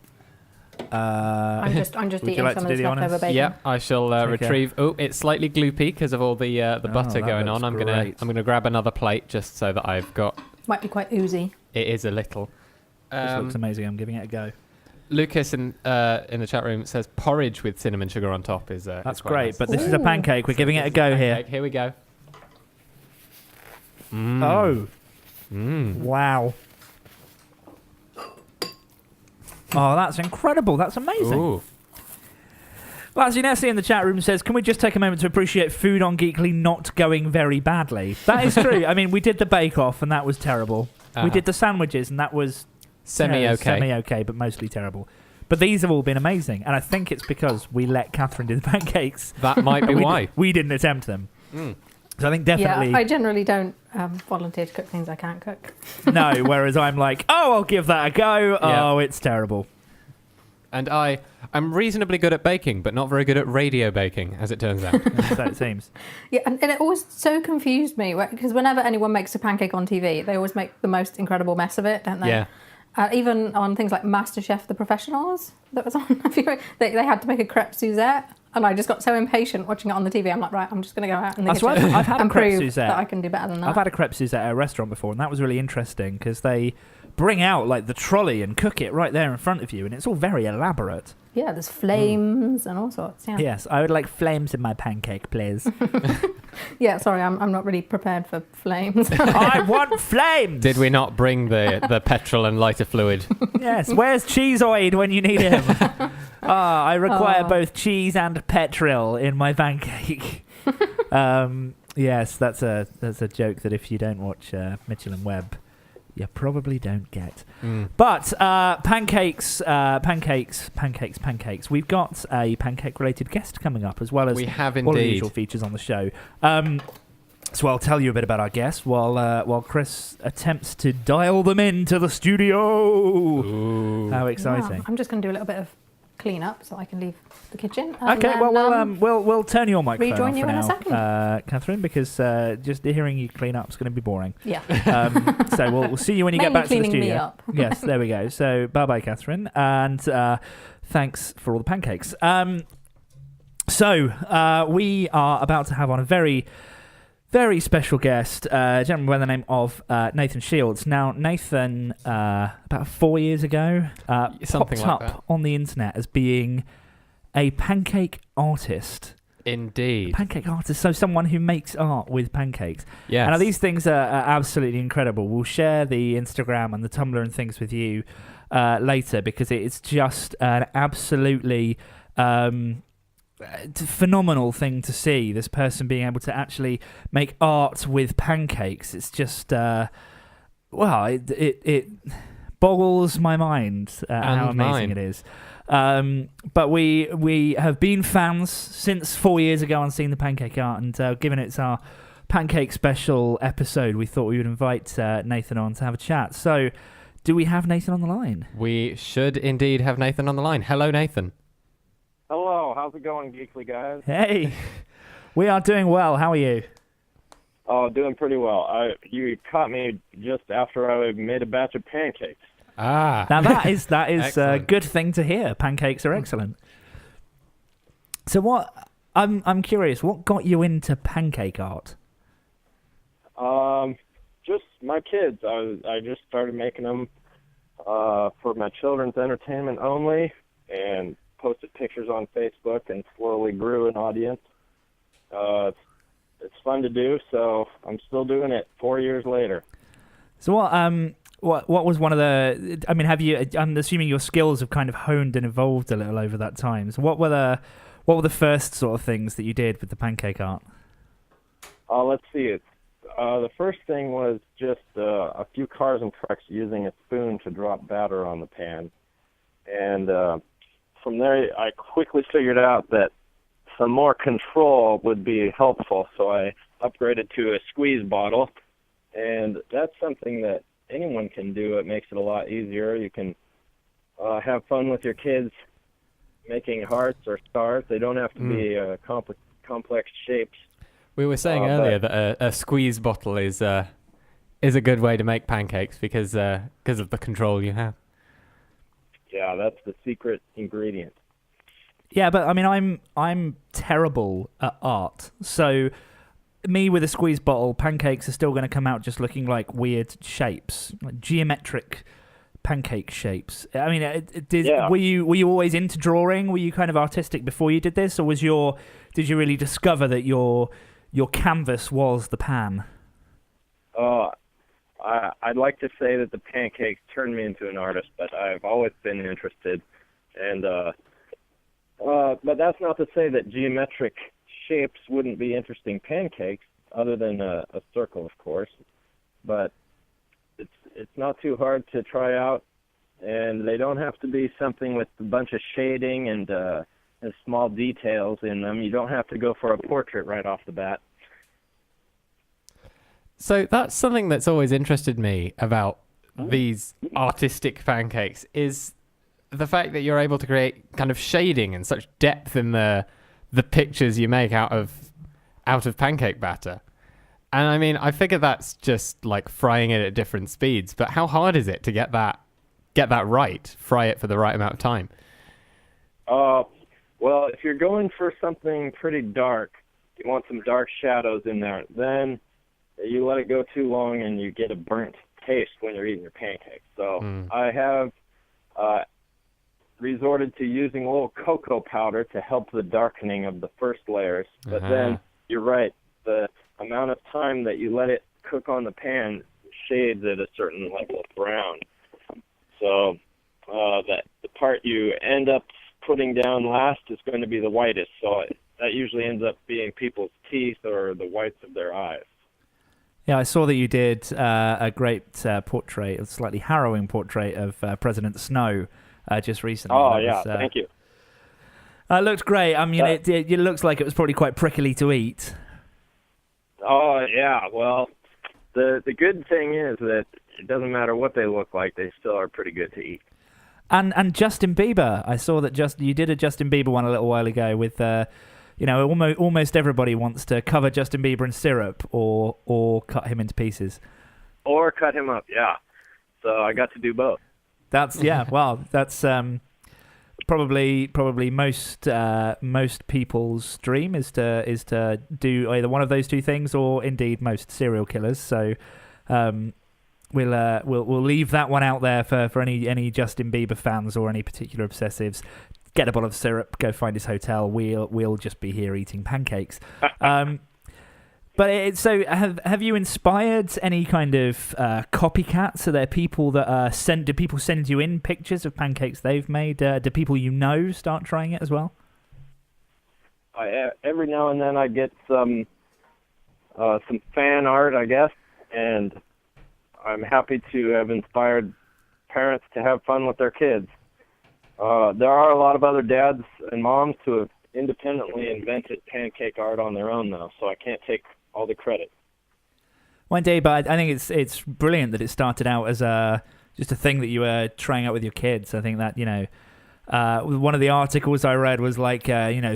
I'm just Would you eating like to some do of the this honours? leftover bacon. Yeah, I shall Take care. retrieve. Oh, it's slightly gloopy because of all the butter that going looks on. I'm great. gonna grab another plate just so that I've got. Might be quite oozy. It is a little. This looks amazing. I'm giving it a go. Lucas in the chat room says porridge with cinnamon sugar on top is. That's is quite great, nice. but this is a Ooh. pancake. We're giving it a go here. Pancake, here we go. Oh, wow. Oh, that's incredible. That's amazing. Ooh. Lassie Nessie in the chat room says, can we just take a moment to appreciate Food on Geekly not going very badly? That is true. I mean, we did the bake-off, and that was terrible. We did the sandwiches, and that was Semi-okay. Semi-okay, but mostly terrible. But these have all been amazing, and I think it's because we let Katharine do the pancakes. That might be why. We didn't attempt them. So I think definitely... Yeah, I generally don't volunteer to cook things I can't cook. No, whereas I'm like, oh, I'll give that a go. Yeah. Oh, it's terrible. And I'm reasonably good at baking, but not very good at radio baking, as it turns out. So it seems. Yeah, and it always so confused me, because whenever anyone makes a pancake on TV, they always make the most incredible mess of it, don't they? Yeah. Even on things like MasterChef The Professionals that was on, they had to make a crepe Suzette, and I just got so impatient watching it on the TV. I'm like, right, I'm just going to go out in the kitchen I've had and a crepe prove Suzette. that I can do better than that. I've had a crepe Suzette at a restaurant before, and that was really interesting because they bring out like the trolley and cook it right there in front of you, and it's all very elaborate. Yeah, there's flames and all sorts. Yeah. Yes, I would like flames in my pancake, please. Yeah, sorry, I'm not really prepared for flames. I want flames! Did we not bring the petrol and lighter fluid? Yes, where's Cheeseoid when you need him? I require both cheese and petrol in my pancake. Yes, that's a joke that if you don't watch Mitchell and Webb, you probably don't get. But pancakes. We've got a pancake-related guest coming up, as well as We have all of the indeed. usual features on the show. So I'll tell you a bit about our guest while Chris attempts to dial them into the studio. Ooh. How exciting! Wow, I'm just going to do a little bit of clean up so I can leave the kitchen. Okay, then, we'll turn your microphone rejoin off you for in a now, second. Catherine, because just hearing you clean up is going to be boring. Yeah. So we'll see you when you get Mainly back to the cleaning studio. me up. Yes, there we go. So bye, Catherine, and thanks for all the pancakes. So we are about to have on a very, very special guest, a gentleman by the name of Nathan Shields. Now, Nathan, about 4 years ago, Something popped like up that. on the internet as being a pancake artist. Indeed. Pancake artist, so someone who makes art with pancakes. Yes. And these things are absolutely incredible. We'll share the Instagram and the Tumblr and things with you later, because it's just an absolutely phenomenal thing to see, this person being able to actually make art with pancakes. It's just it boggles my mind how amazing mine. it is. But we have been fans since 4 years ago on seeing the Pancake Art, and given it's our pancake special episode, we thought we would invite Nathan on to have a chat. So do we have Nathan on the line? We should indeed have Nathan on the line. Hello, Nathan. Hello, how's it going, Geekly guys? Hey, we are doing well. How are you? Oh, doing pretty well. You caught me just after I made a batch of pancakes. Ah. Now that is a Excellent. good thing to hear. Pancakes are excellent. So what? I'm curious. What got you into pancake art? Just my kids. I just started making them for my children's entertainment only, and posted pictures on Facebook, and slowly grew an audience. It's fun to do, so I'm still doing it 4 years later. So what was one of the? I mean, have you? I'm assuming your skills have kind of honed and evolved a little over that time. So what were the first sort of things that you did with the pancake art? Let's see. The first thing was just a few cars and trucks using a spoon to drop batter on the pan, and from there I quickly figured out that some more control would be helpful. So I upgraded to a squeeze bottle, and that's something that anyone can do. It makes it a lot easier. You can have fun with your kids making hearts or stars. They don't have to be complex shapes. We were saying earlier that a squeeze bottle is a good way to make pancakes because of the control you have. Yeah, that's the secret ingredient. Yeah, but I mean, I'm terrible at art. So me with a squeeze bottle, pancakes are still going to come out just looking like weird shapes, like geometric pancake shapes. I mean, were you always into drawing? Were you kind of artistic before you did this, or did you really discover that your canvas was the pan? I'd like to say that the pancakes turned me into an artist, but I've always been interested, and But that's not to say that geometric shapes wouldn't be interesting pancakes, other than a circle, of course. But it's not too hard to try out, and they don't have to be something with a bunch of shading and small details in them. You don't have to go for a portrait right off the bat. So that's something that's always interested me about these artistic pancakes, is the fact that you're able to create kind of shading and such depth in the pictures you make out of pancake batter. And I mean, I figure that's just like frying it at different speeds, but how hard is it to get that right, fry it for the right amount of time? Well, if you're going for something pretty dark, you want some dark shadows in there, then you let it go too long and you get a burnt taste when you're eating your pancakes. So I have resorted to using a little cocoa powder to help the darkening of the first layers. But then you're right, the amount of time that you let it cook on the pan shades at a certain level of brown. So that the part you end up putting down last is going to be the whitest. So that usually ends up being people's teeth or the whites of their eyes. Yeah, I saw that you did a great portrait, a slightly harrowing portrait of President Snow just recently. Oh, yeah, thank you. It looked great. I mean, it looks like it was probably quite prickly to eat. Oh, yeah, well, the good thing is that it doesn't matter what they look like, they still are pretty good to eat. And Justin Bieber, I saw that you did a Justin Bieber one a little while ago with... almost everybody wants to cover Justin Bieber in syrup or cut him into pieces. Or cut him up, yeah. So I got to do both. That's probably most people's dream is to do either one of those two things, or indeed most serial killers. So we'll leave that one out there for any Justin Bieber fans or any particular obsessives. Get a bottle of syrup, go find his hotel. We'll just be here eating pancakes. But so have you inspired any kind of copycats? Are there people that do people send you in pictures of pancakes they've made? Do people start trying it as well? Every now and then I get some fan art, I guess, and I'm happy to have inspired parents to have fun with their kids. There are a lot of other dads and moms who have independently invented pancake art on their own, though, so I can't take all the credit. One day, but I think it's brilliant that it started out as just a thing that you were trying out with your kids. I think that, one of the articles I read was like,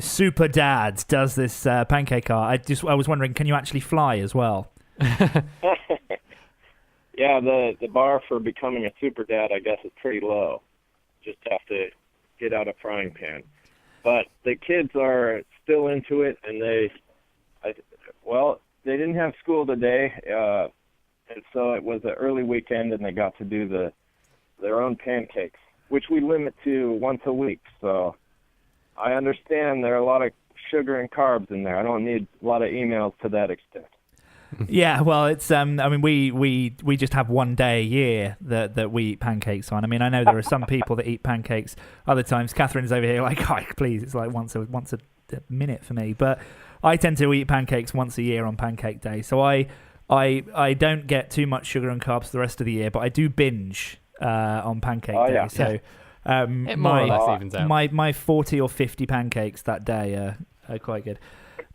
super dad does this pancake art. I was wondering, can you actually fly as well? Yeah, the bar for becoming a super dad, I guess, is pretty low. Just have to get out a frying pan. But the kids are still into it, and they didn't have school today, and so it was an early weekend, and they got to do their own pancakes, which we limit to once a week. So I understand there are a lot of sugar and carbs in there. I don't need a lot of emails to that extent. Yeah, well, it's I mean, we just have one day a year that we eat pancakes on. I mean, I know there are some people that eat pancakes other times. Catherine's over here like, oh, please, it's like once a minute for me. But I tend to eat pancakes once a year on Pancake Day. So I don't get too much sugar and carbs the rest of the year, but I do binge on Pancake Day. Yeah. So it more or less evens out. My 40 or 50 pancakes that day are quite good.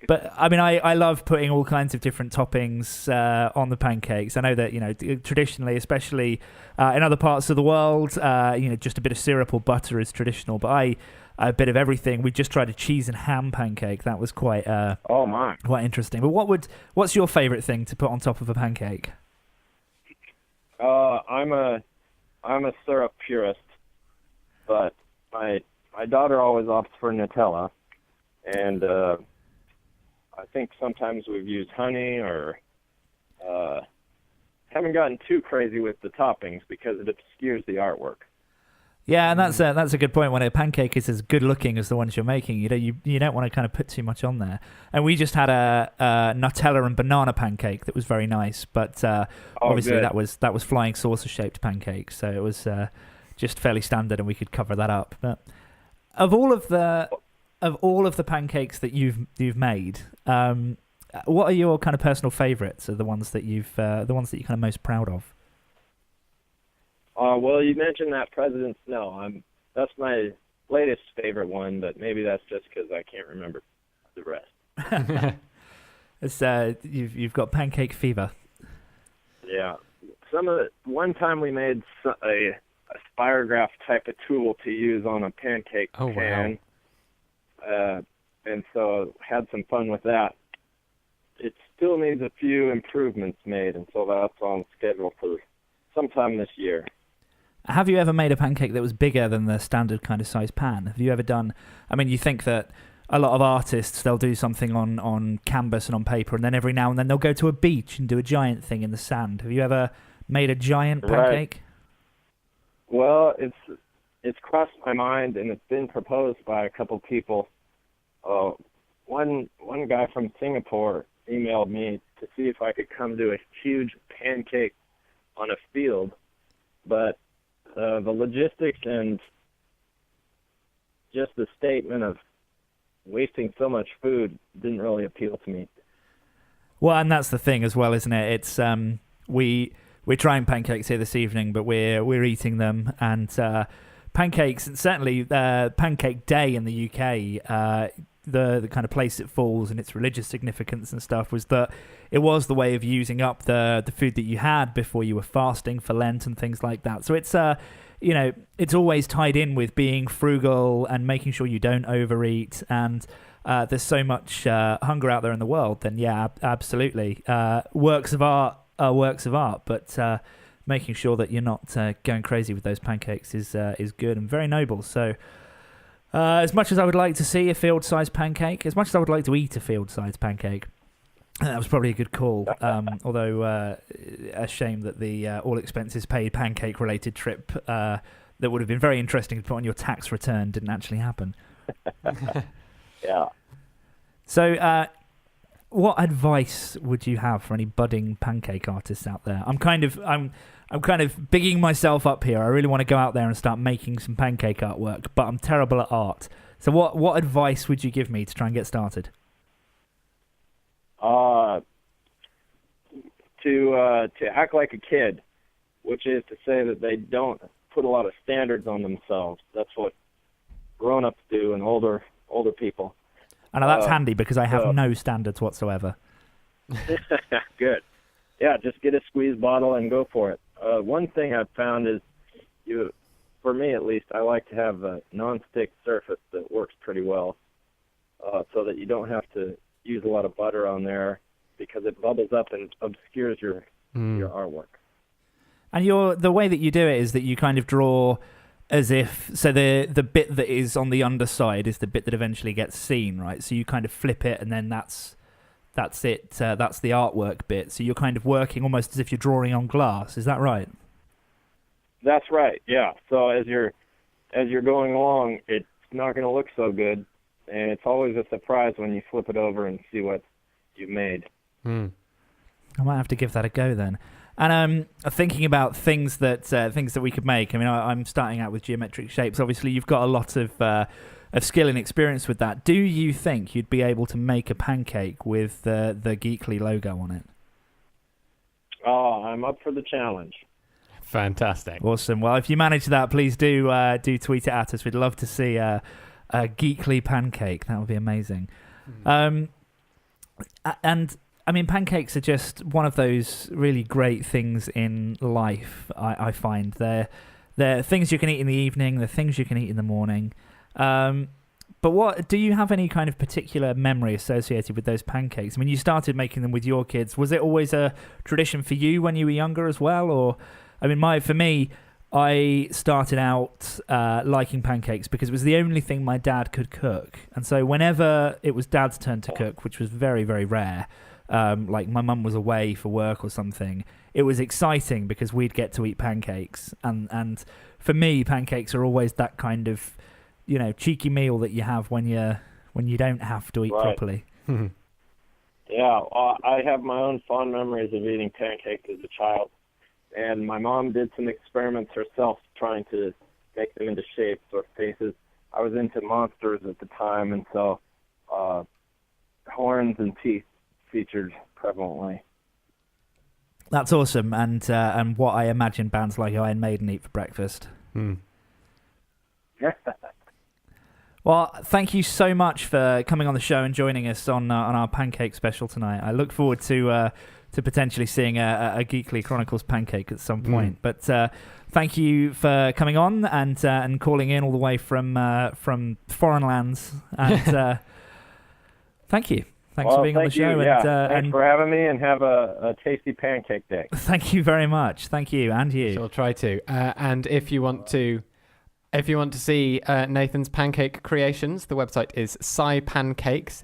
But I mean, I love putting all kinds of different toppings on the pancakes. I know that traditionally, especially in other parts of the world, just a bit of syrup or butter is traditional. But a bit of everything. We just tried a cheese and ham pancake. That was quite quite interesting. But what's your favourite thing to put on top of a pancake? I'm a syrup purist, but my daughter always opts for Nutella, and I think sometimes we've used honey, or haven't gotten too crazy with the toppings because it obscures the artwork. Yeah, and that's a good point. When a pancake is as good looking as the ones you're making, you don't want to kind of put too much on there. And we just had a Nutella and banana pancake that was very nice, but obviously good. that was flying saucer shaped pancake, so it was just fairly standard, and we could cover that up. But of all of the of all of the pancakes that you've made, what are your kind of personal favourites? Are the ones that you're kind of most proud of? Well, you mentioned that President Snow. That's my latest favorite one, but maybe that's just because I can't remember the rest. It's, you've got pancake fever. Yeah. One time we made a spirograph type of tool to use on a pancake pan. Wow. And so had some fun with that. It still needs a few improvements made, and so that's on schedule for sometime this year. Have you ever made a pancake that was bigger than the standard kind of size pan? Have you ever done... I mean, you think that a lot of artists, they'll do something on canvas and on paper, and then every now and then they'll go to a beach and do a giant thing in the sand. Have you ever made a giant pancake? Right. Well, it's crossed my mind, and it's been proposed by a couple people. One guy from Singapore emailed me to see if I could come do a huge pancake on a field, but the logistics and just the statement of wasting so much food didn't really appeal to me. Well, and that's the thing as well, isn't it? It's we're trying pancakes here this evening, but we're eating them, and pancakes, and certainly Pancake Day in the UK, the kind of place it falls and its religious significance and stuff was that it was the way of using up the food that you had before you were fasting for Lent and things like that. So it's it's always tied in with being frugal and making sure you don't overeat. And there's so much hunger out there in the world. Then yeah, absolutely, works of art are works of art, but making sure that you're not going crazy with those pancakes is good and very noble. So. As much as I would like to see a field-sized pancake, as much as I would like to eat a field-sized pancake, that was probably a good call. Although a shame that the all-expenses-paid pancake-related trip that would have been very interesting to put on your tax return didn't actually happen. Yeah. So, what advice would you have for any budding pancake artists out there? I'm kind of bigging myself up here. I really want to go out there and start making some pancake artwork, but I'm terrible at art. So what advice would you give me to try and get started? To act like a kid, which is to say that they don't put a lot of standards on themselves. That's what grown-ups do and older people. I know that's handy because I have no standards whatsoever. Good. Yeah, just get a squeeze bottle and go for it. One thing I've found is, for me at least, I like to have a non-stick surface that works pretty well, so that you don't have to use a lot of butter on there because it bubbles up and obscures your artwork. And the way that you do it is that you kind of draw as if, so the bit that is on the underside is the bit that eventually gets seen, right? So you kind of flip it, and then that's it. That's the artwork bit. So you're kind of working almost as if you're drawing on glass. Is that right? That's right. Yeah. So as you're going along, it's not going to look so good, and it's always a surprise when you flip it over and see what you've made. I might have to give that a go then. And thinking about things that we could make. I mean, I'm starting out with geometric shapes. Obviously, you've got a lot of skill and experience with that. Do you think you'd be able to make a pancake with the Geekly logo on it? Oh, I'm up for the challenge. Fantastic. Awesome. Well, if you manage that, please do tweet it at us. We'd love to see a Geekly pancake. That would be amazing. And I mean, pancakes are just one of those really great things in life, I find. They're things you can eat in the evening, they're things you can eat in the morning. But do you have any kind of particular memory associated with those pancakes? I mean, you started making them with your kids. Was it always a tradition for you when you were younger as well? Or, I mean, for me, I started out liking pancakes because it was the only thing my dad could cook. And so whenever it was Dad's turn to cook, which was very, very rare, like my mum was away for work or something, it was exciting because we'd get to eat pancakes. And for me, pancakes are always that kind of, cheeky meal that you have when you don't have to eat properly. Yeah, I have my own fond memories of eating pancakes as a child. And my mom did some experiments herself trying to make them into shapes or faces. I was into monsters at the time, and so horns and teeth featured prevalently. That's awesome, and what I imagine bands like Iron Maiden eat for breakfast. Well, thank you so much for coming on the show and joining us on our pancake special tonight. I look forward to potentially seeing a Geekly Chronicles pancake at some point. But thank you for coming on and calling in all the way from foreign lands. And thank you. Thanks for being on the show. Thanks for having me, and have a tasty pancake day. Thank you very much. Thank you, and you. Sure, try to. And if you want to see Nathan's pancake creations, the website is SaiPancakes,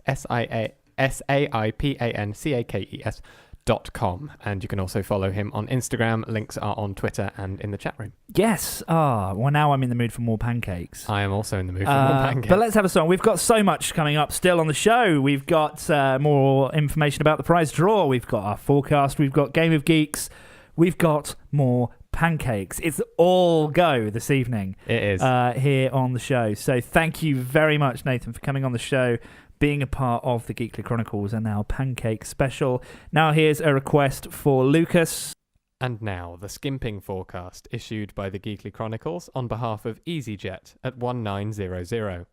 SaiPancakes.com, and you can also follow him on Instagram. Links are on Twitter and in the chat room. Yes. Well, now I'm in the mood for more pancakes. I am also in the mood for more pancakes. But let's have a song. We've got so much coming up still on the show. We've got more information about the prize draw. We've got our forecast. We've got Game of Geeks. We've got more pancakes. It's all go this evening. It is. Here on the show. So thank you very much, Nathan, for coming on the show, being a part of the Geekly Chronicles and our pancake special. Now here's a request for Lucas. And now the skimping forecast issued by the Geekly Chronicles on behalf of EasyJet at 1900.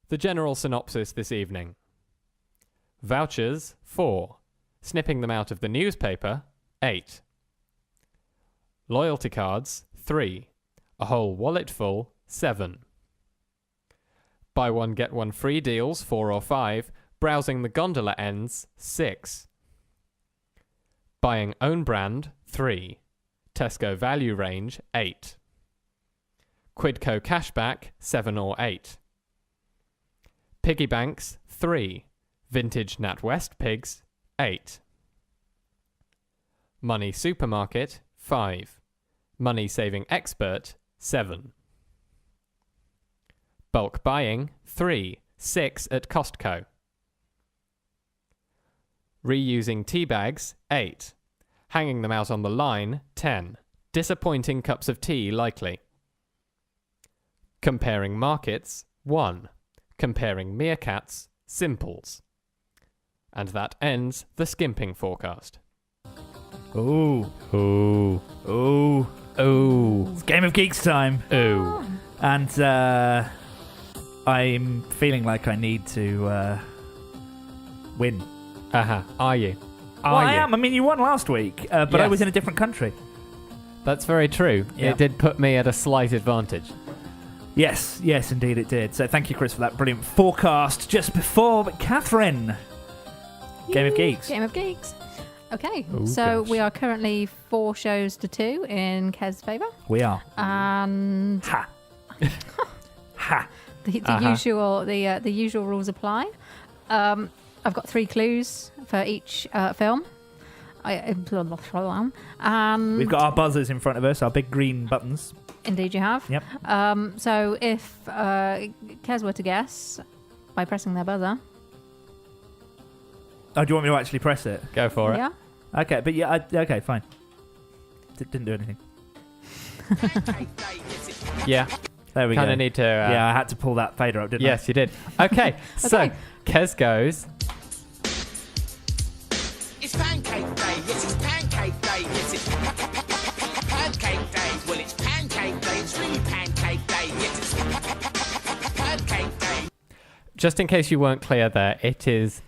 The general synopsis this evening. Vouchers 4. Snipping them out of the newspaper 8. Loyalty cards 3. A whole wallet full 7. Buy one get one free deals 4 or 5. Browsing the gondola ends 6. Buying own brand 3. Tesco value range 8. Quidco cashback 7 or 8. Piggy banks 3. Vintage NatWest pigs 8. Money supermarket 5. Money saving expert 7. Bulk buying 3. 6 at Costco. Reusing tea bags 8. Hanging them out on the line 10. Disappointing cups of tea likely. Comparing markets 1. Comparing meerkats simples. And that ends the skimping forecast. Ooh. Ooh. Ooh. Ooh. It's Game of Geeks time. Ooh. And I'm feeling like I need to win. Are you? Well, I am. I mean, you won last week, but I Yes. was in a different country. That's very true. Yeah. It did put me at a slight advantage. Yes, indeed it did. So thank you, Chris, for that brilliant forecast just before Katharine. Game of Geeks. Game of Geeks. Okay, Oh, so gosh. we are currently 4 shows to 2 in Kez's favour. We are. And Ha. Ha. the usual rules apply. I've got 3 clues for each film. And We've got our buzzers in front of us, our big green buttons. indeed you have. Yep. So if Kez were to guess by pressing their buzzer, Oh, do you want me to actually press it? Go for it. yeah, Okay, but yeah, okay, fine. Didn't do anything. Yeah. There we go. Kind of need to. Yeah, I had to pull that fader up, didn't Yes, you did. Okay, so Okay. Kez goes. It's pancake day, yes, it's pancake day, yes, it's pancake day. Well, it's pancake day, it's really pancake day, yes, it's pancake day. Just in case you weren't clear there, it is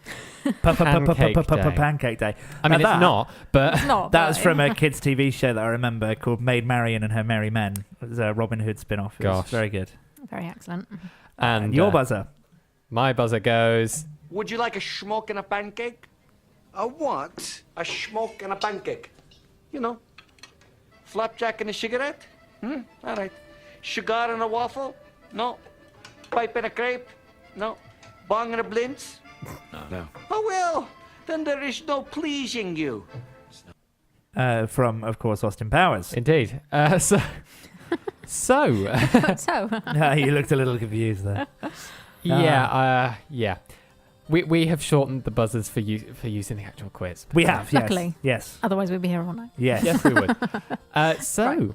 Pancake Day. Pancake Day. I mean, Now it's not, but not. That was from a kids' TV show that I remember called Maid Marian and Her Merry Men. It was a Robin Hood spin-off. It was Gosh. very good. Very excellent. and Your buzzer. my buzzer goes. Would you like a schmuck and a pancake? A what? A schmuck and a pancake. You know, flapjack and a cigarette? All right. Cigar and a waffle? No. Pipe and a crepe? No. Bong and a blintz? No. Oh, well, then there is no pleasing you. From, of course, Austin Powers. Indeed. So. So, You looked a little confused there. Yeah. We have shortened the buzzers for using the actual quiz. We have, yes. Luckily. Yes. otherwise we'd be here all night. Yes. Yes, we would. So,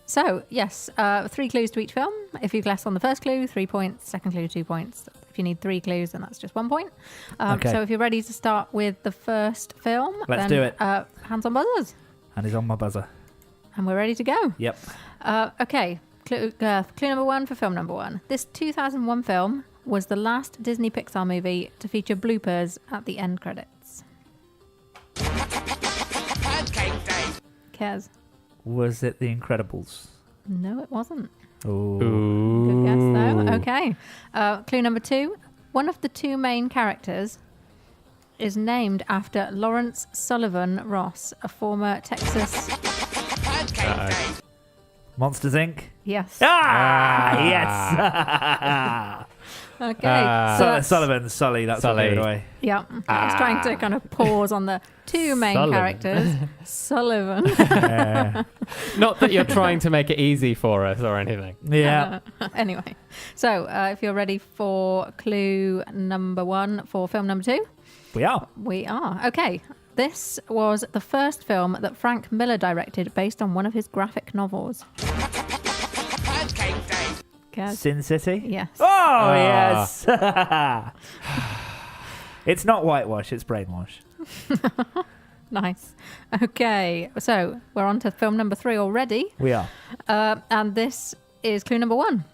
So, yes, 3 clues to each film. If you guess on the first clue, 3 points. Second clue, 2 points. If you need 3 clues, then that's just 1 point. Okay. So if you're ready to start with the first film, Let's then, do it. Hands on buzzers. And he's on my buzzer. And we're ready to go. Yep. Okay, clue number 1 for film number 1. This 2001 film was the last Disney Pixar movie to feature bloopers at the end credits. Pancake Day. Kez? Was it The Incredibles? No, it wasn't. Oh. Good guess, though. Okay. Clue number 2. One of the 2 main characters is named after Lawrence Sullivan Ross, a former Texas... Pancake Day. Monsters, Inc.? Yes. Yes! Okay. So that's- Sully, that's Sully. what gave it away. Yeah. I was trying to kind of pause on the 2 main Sullivan. characters. Sullivan. Not that you're trying to make it easy for us or anything. Yeah. Anyway. So if you're ready for clue number 1 for film number 2. We are. We are. Okay. This was the first film that Frank Miller directed based on one of his graphic novels. Pancake Day. Kez? Sin City? Yes. Oh, yes. It's not whitewash, it's brainwash. Nice. Okay. So we're on to film number 3 already. We are. And this is clue number 1.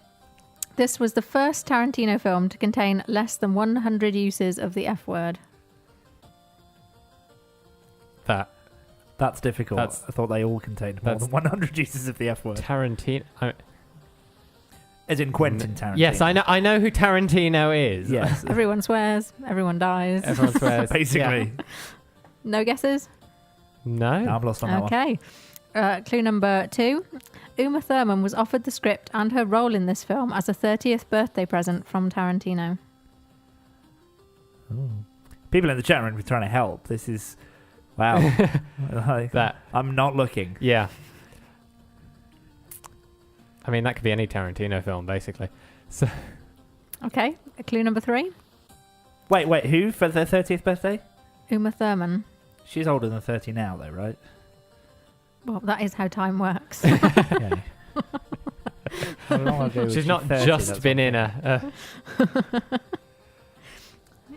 This was the first Tarantino film to contain less than 100 uses of the F word. That's difficult. I thought they all contained more than 100 uses of the F word. Tarantino. As in Quentin Tarantino. Yes, I know who Tarantino is. Yes. Everyone swears. Everyone dies. Everyone swears. Basically. Yeah. No guesses? No. No, I'm lost on that one. Okay. Clue number 2. Uma Thurman was offered the script and her role in this film as a 30th birthday present from Tarantino. People in the chat room are trying to help. This is... Wow. I'm not looking. Yeah. I mean, that could be any Tarantino film, basically. So. Okay. Clue number 3. Wait, who for their 30th birthday? Uma Thurman. She's older than 30 now, though, right? Well, that is how time works. Okay. How long ago was She's she not 30? just That's been not- in a...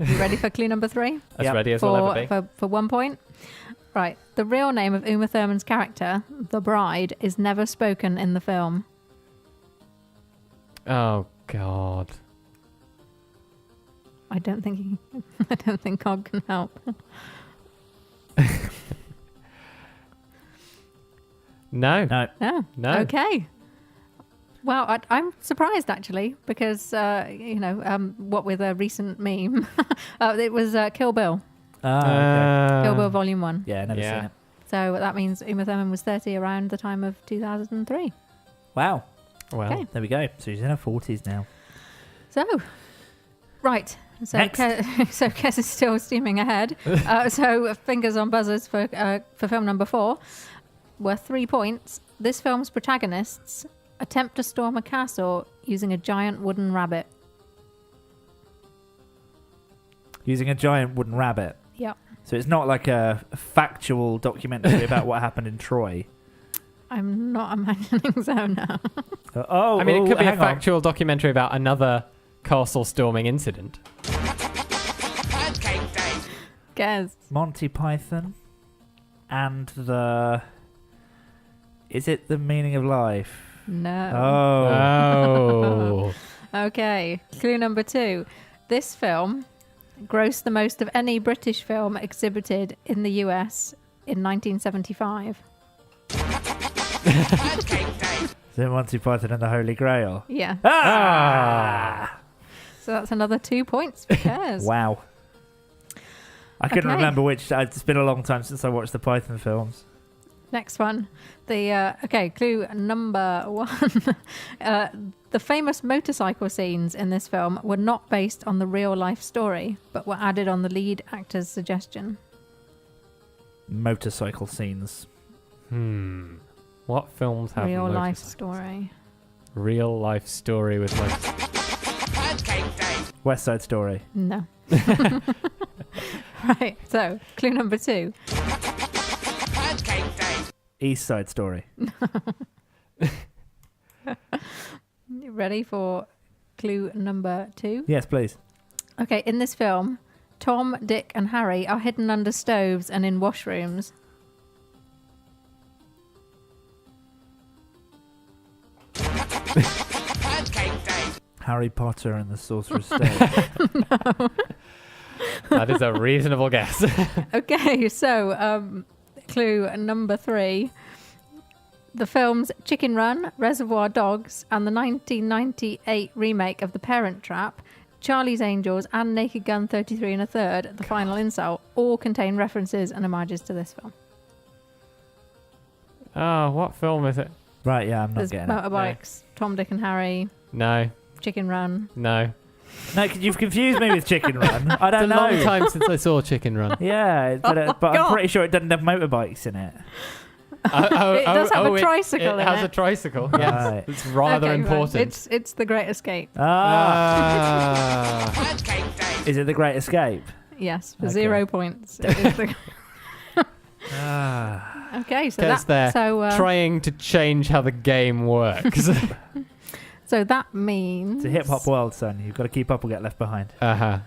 You ready for clue number 3? As ready as we'll ever be. For 1 point? Right. The real name of Uma Thurman's character, the bride, is never spoken in the film. Oh, God. I don't think God can help. No. No. No. Okay. Well, I'm surprised actually because what with a recent meme, it was Kill Bill. Okay. Kill Bill Volume 1. Yeah, never seen it. So that means Uma Thurman was 30 around the time of 2003. Wow. Well, Okay. There we go. So she's in her 40s now. So, right. So, Next. so Kes is still steaming ahead. So fingers on buzzers for film number 4 were 3 points. This film's protagonists attempt to storm a castle using a giant wooden rabbit. Using a giant wooden rabbit. Yep. So it's not like a factual documentary about what happened in Troy. I'm not imagining so now. I mean, it could be a hang on. factual documentary about another castle storming incident. Pancake Day. Guess. Monty Python and the... Is it The Meaning of Life? No. Oh. Oh. Okay. Clue number 2. This film grossed the most of any British film exhibited in the US in 1975. Pancake Day. Is it Monty Python and the Holy Grail? Yeah. Ah! So that's another 2 points for Kes. Wow. I couldn't Okay. remember which... It's been a long time since I watched the Python films. Next one. Clue number 1. The famous motorcycle scenes in this film were not based on the real life story, but were added on the lead actor's suggestion. Motorcycle scenes. What films have Real life motorcycles? story. Real life story with motorcycles. Pancake Day. West Side Story. No. Right. So, clue number 2. Pancake Day. East Side Story. You ready for clue number 2? Yes, please. Okay, in this film, Tom, Dick, and Harry are hidden under stoves and in washrooms. Pancake day. Harry Potter and the Sorcerer's Stone. That is a reasonable guess. Okay, so clue number 3. The films Chicken Run, Reservoir Dogs, and the 1998 remake of The Parent Trap, Charlie's Angels, and Naked Gun 33 1/3, The Final Insult, all contain references and homages to this film. Oh, what film is it? Right, yeah, I'm not There's getting it. motorbikes, Tom, Dick, and Harry, No, Chicken Run. no. No, you've confused me with Chicken Run. I It's don't a know. long time since I saw Chicken Run. Yeah, but I'm God. pretty sure it doesn't have motorbikes in it. It does have a tricycle It in has it. a tricycle, yes. Right. It's rather Okay, right. important. It's The Great Escape. Ah. Pancake day. Is it The Great Escape? Yes, for Okay. 0 points. It is the- Ah. Okay, so Gets there, so trying to change how the game works. so that means It's a hip hop world, son. You've got to keep up or get left behind. Uh-huh.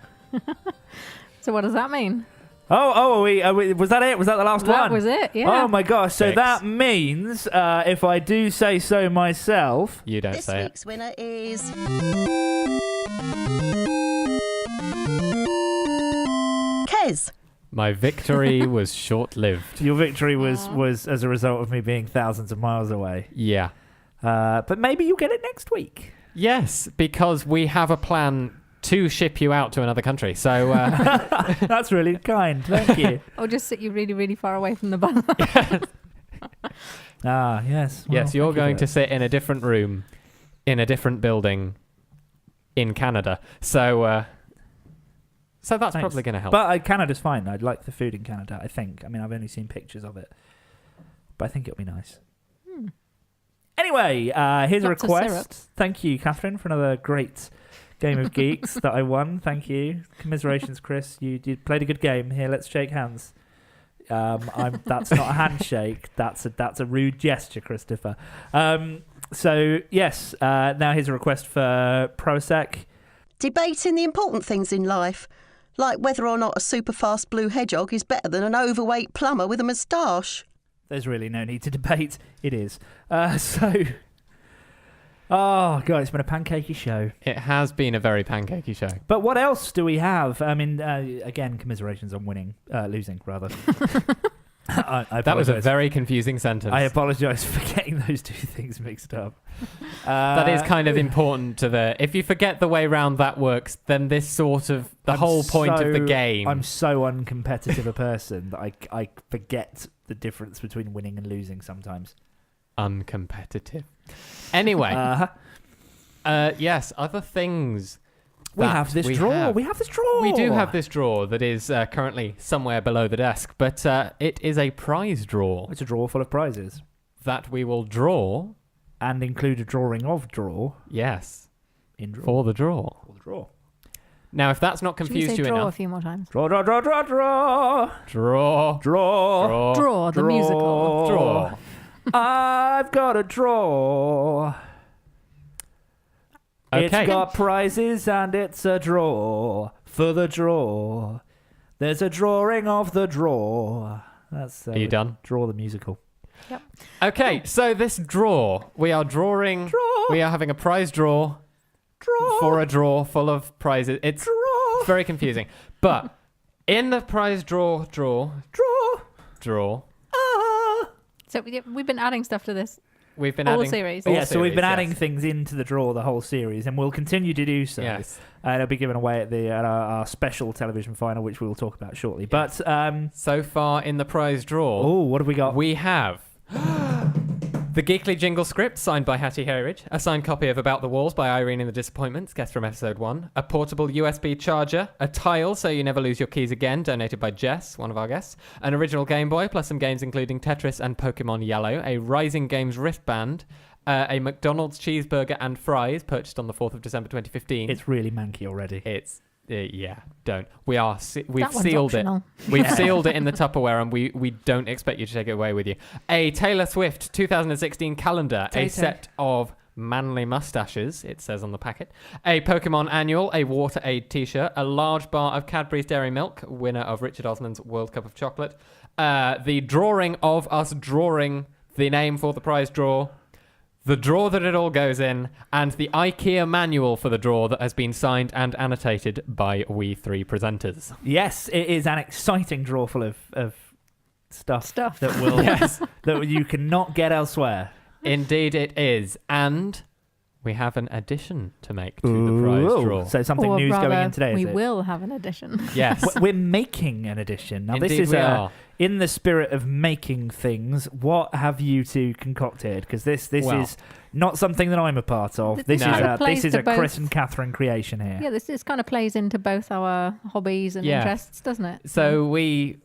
So what does that mean? Was that it? Was that the last one? That was it. Yeah. Oh my gosh! So 6. that means, if I do say so myself, You don't This say it. week's winner is Kez. My victory was short-lived. your victory was as a result of me being thousands of miles away. Yeah. But maybe you'll get it next week. Yes, because we have a plan to ship you out to another country. So That's really kind. Thank you. Or just sit you really, really far away from the bus. Ah, yes. Well, yes, you're thank you going for to it. sit in a different room, in a different building, in Canada. So that's Thanks. probably going to help. But Canada's fine. I'd like the food in Canada, I think. I mean, I've only seen pictures of it. But I think it'll be nice. Anyway, here's a Lots of request. syrup. Thank you, Katharine, for another great game of geeks that I won. Thank you. Commiserations, Chris. You played a good game. Here, let's shake hands. That's not a handshake. That's a rude gesture, Christopher. So yes, now here's a request for Prosec. Debating the important things in life, like whether or not a super fast blue hedgehog is better than an overweight plumber with a moustache. There's really no need to debate. It is. Oh god, it's been a pancakey show. It has been a very pancakey show. But what else do we have? I mean, again, commiserations on losing rather. I That was a apologise. very confusing sentence. I apologise for getting those two things mixed up. That is kind of important to the... If you forget the way round that works, then this sort of... The whole point of the game... I'm so uncompetitive a person that I forget the difference between winning and losing sometimes. Uncompetitive. Anyway, yes, other things. We have this drawer. We have this drawer. We do have this drawer that is currently somewhere below the desk, but it is a prize drawer It's a drawer full of prizes. that we will draw. And include a drawing of draw Yes, in draw. for the draw. For the draw. Now, if that's not Should we confused say you draw a enough, few more times? Draw, draw, draw, draw, draw. draw, Draw. Draw, the musical. draw. I've got a draw. Okay. It's got prizes and it's a draw for the draw. There's a drawing of the draw. That's Are you done? Draw the musical. Okay, so this draw, we are drawing. Draw. We are having a prize draw Draw. for a draw full of prizes. It's Draw. very confusing. But in the prize draw, Draw. Ah. So we've been adding stuff to this. we've been All adding... series. all Yeah, so we've been series, adding yes. things into the draw the whole series, and we'll continue to do so. Yes. And it'll be given away at our special television final, which we will talk about shortly. But So far in the prize draw, oh, what have we got? we have the Geekly Jingle script signed by Hattie Herridge, a signed copy of About the Walls by Irene and the Disappointments, guest from episode 1, a portable USB charger, a tile so you never lose your keys again, donated by Jess, one of our guests, an original Game Boy, plus some games including Tetris and Pokemon Yellow, a Rising Games wristband, a McDonald's cheeseburger and fries, purchased on the 4th of December 2015. It's really manky already. It's yeah, don't. We've That one's sealed optional. it. We've sealed it in the Tupperware, and we don't expect you to take it away with you. A Taylor Swift 2016 calendar, a Tato. set of manly mustaches, it says on the packet, a Pokemon annual, a Water Aid t-shirt, a large bar of Cadbury's Dairy Milk, winner of Richard Osman's World Cup of Chocolate, the drawing of us drawing the name for the prize draw, the drawer that it all goes in, and the IKEA manual for the drawer that has been signed and annotated by we three presenters. Yes, it is an exciting drawer full of stuff that will that you cannot get elsewhere. Indeed it is. And we have an addition to make to the prize draw. So something Or new's rather, going in today, is we it? will have an edition. Yes. We're making an edition. Now, Indeed this is we are. in the spirit of making things. What have you two concocted? Because this Well, is not something that I'm a part of. This No. is a, Plays this is to a both. Chris and Katharine creation here. Yeah, this kind of plays into both our hobbies and Yeah. interests, doesn't it? So we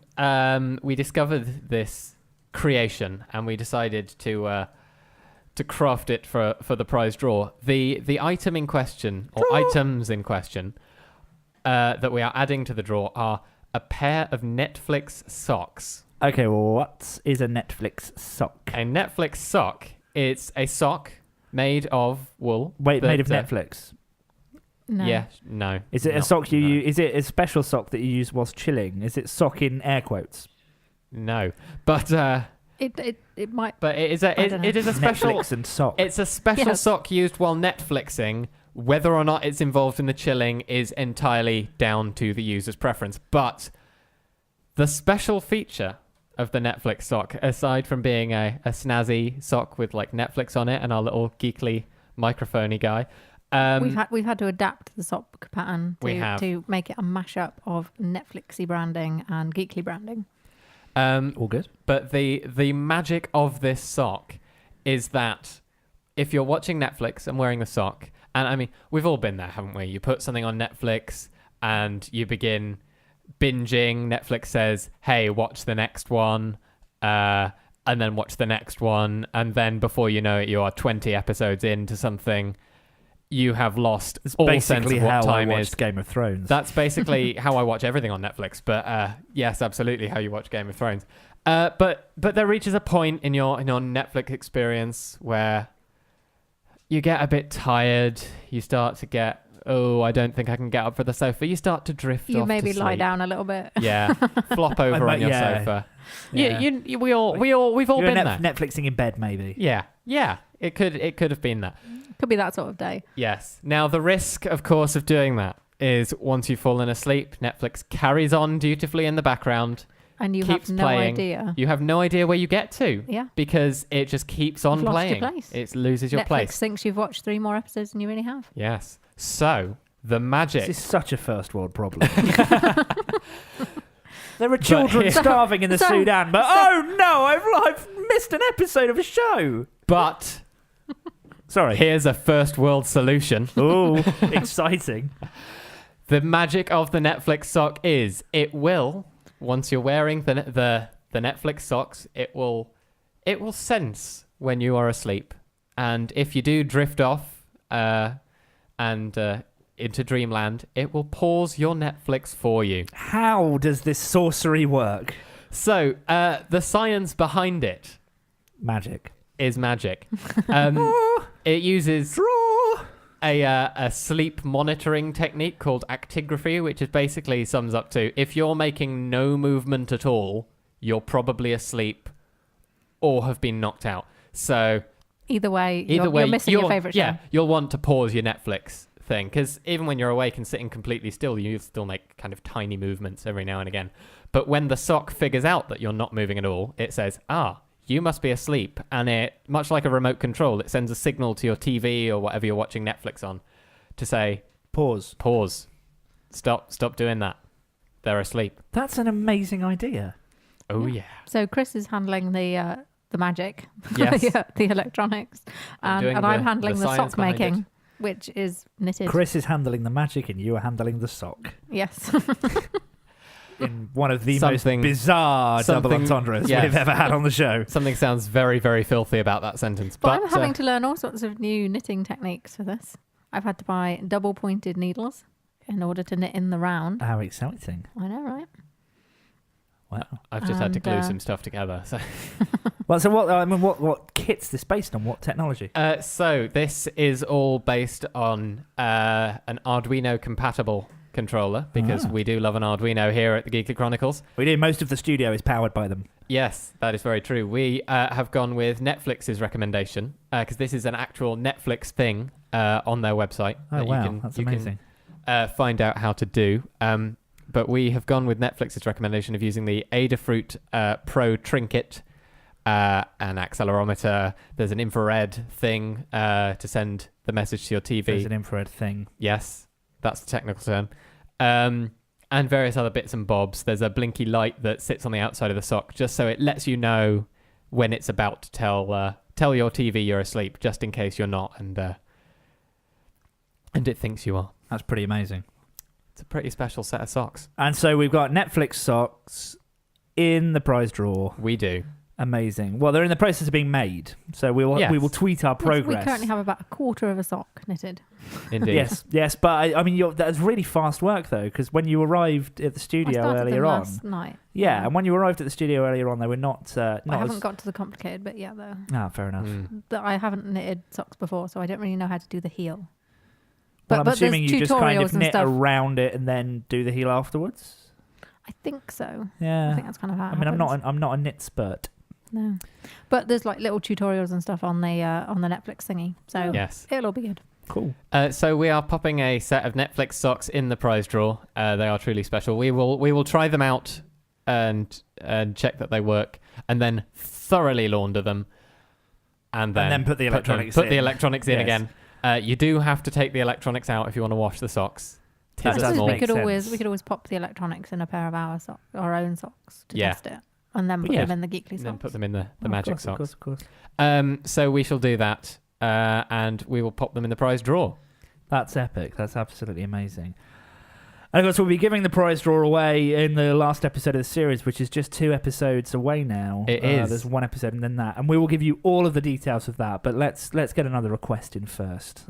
discovered this creation and we decided to craft it for the prize draw. The item in question, or items in question, that we are adding to the draw are a pair of Netflix socks. Okay, well, what is a Netflix sock? A Netflix sock. It's a sock made of wool. Wait, made of that, Netflix? No. Yeah, no. Is it a not- sock you no. use? Is it a special sock that you use whilst chilling? Is it sock in air quotes? No, but It might. but it is a I don't know. it is a special. Netflix and sock. It's a special Yes. sock used while Netflixing. Whether or not it's involved in the chilling is entirely down to the user's preference. But the special feature of the Netflix sock, aside from being a snazzy sock with like Netflix on it and our little geekly microphony guy, We've had to adapt the sock pattern We have. to make it a mashup of Netflixy branding and geekly branding. all good. but the magic of this sock is that if you're watching Netflix and wearing the sock, and I mean, we've all been there, haven't we? You put something on Netflix and you begin binging. Netflix says, hey, watch the next one, and then watch the next one. And then before you know it, you are 20 episodes into something. You have lost It's all sense basically of what how time I is. watched Game of Thrones. That's basically how I watch everything on Netflix. But yes, absolutely how you watch Game of Thrones. But there reaches a point in your Netflix experience where you get a bit tired. You start to get, I don't think I can get up for the sofa. You start to drift You off maybe to lie sleep. down a little bit. Yeah, flop over on your yeah. sofa. Yeah. We've all You're been there. Netflixing in bed, maybe. Yeah. It could have been that. Could be that sort of day. Yes. Now, the risk, of course, of doing that is once you've fallen asleep, Netflix carries on dutifully in the background, And you keeps have no playing. idea. You have no idea where you get to. Yeah. Because it just keeps on You've lost your playing. place. It loses your Netflix place. thinks you've watched 3 more episodes than you really have. Yes. So, the magic. This is such a first world problem. There are children here- starving in the So- Sudan, but oh no, I've missed an episode of a show. But Sorry. here's a first world solution. Oh, exciting. The magic of the Netflix sock is it will, once you're wearing the Netflix socks, it will sense when you are asleep. And if you do drift off into dreamland, it will pause your Netflix for you. How does this sorcery work? So the science behind it Magic. is magic. It uses Draw. a sleep monitoring technique called actigraphy, which is basically sums up to if you're making no movement at all, you're probably asleep or have been knocked out. So Either way, you're missing your favourite show. Yeah, you'll want to pause your Netflix thing because even when you're awake and sitting completely still, you still make kind of tiny movements every now and again. But when the sock figures out that you're not moving at all, it says, you must be asleep. And it, much like a remote control, it sends a signal to your TV or whatever you're watching Netflix on to say, Pause. stop doing that. They're asleep. That's an amazing idea. Oh, yeah. So Chris is handling the magic, Yes. the electronics, I'm doing and I'm the handling the science sock behind making, it. which is knitted. Chris is handling the magic and you are handling the sock. Yes. In one of the Something- most bizarre double something- entendres yes. we've ever had on the show. Something sounds very, very filthy about that sentence. But I'm having to learn all sorts of new knitting techniques for this. I've had to buy double pointed needles in order to knit in the round. How exciting. I know, right? Wow. I've just had to And, glue some stuff together. So Well, so what kit's this based on? What technology? So this is all based on an Arduino compatible controller, because we do love an Arduino here at the Geekly Chronicles. We do. Most of the studio is powered by them. Yes, that is very true. We have gone with Netflix's recommendation, because this is an actual Netflix thing on their website. Oh, wow. That's amazing. Find out how to do. But we have gone with Netflix's recommendation of using the Adafruit Pro Trinket, an accelerometer. There's an infrared thing to send the message to your TV. There's an infrared thing. Yes, that's the technical term. And various other bits and bobs. There's a blinky light that sits on the outside of the sock, just so it lets you know when it's about to tell your TV you're asleep, just in case you're not, and it thinks you are. That's pretty amazing. It's a pretty special set of socks. And so we've got Netflix socks in the prize draw. We do. Amazing. Well, they're in the process of being made, so we will tweet our progress. We currently have about a quarter of a sock knitted. Indeed. yes, but I mean, that's really fast work though, because when you arrived at the studio earlier on, last night. Yeah, and when you arrived at the studio earlier on, they were not. I haven't got to the complicated bit yet though. Ah, fair enough. I haven't knitted socks before, so I don't really know how to do the heel. But I'm assuming you just kind of knit stuff around it and then do the heel afterwards. I think so. Yeah, I think that's kind of how. I mean, I'm not a knit spurt. No, but there's like little tutorials and stuff on the Netflix thingy, so yes, it'll all be good. Cool. So we are popping a set of Netflix socks in the prize draw. They are truly special. We will try them out and check that they work, and then thoroughly launder them, and then put the electronics in. Yes. Again. You do have to take the electronics out if you want to wash the socks. We could always pop the electronics in a pair of our own socks to test it, and then put them in the Geekly socks. And then put them in the magic socks. Of course. So we shall do that, and we will pop them in the prize draw. That's epic. That's absolutely amazing. And of course, we'll be giving the prize draw away in the last episode of the series, which is just 2 episodes away now. It is. There's 1 episode and then that. And we will give you all of the details of that. But let's get another request in first.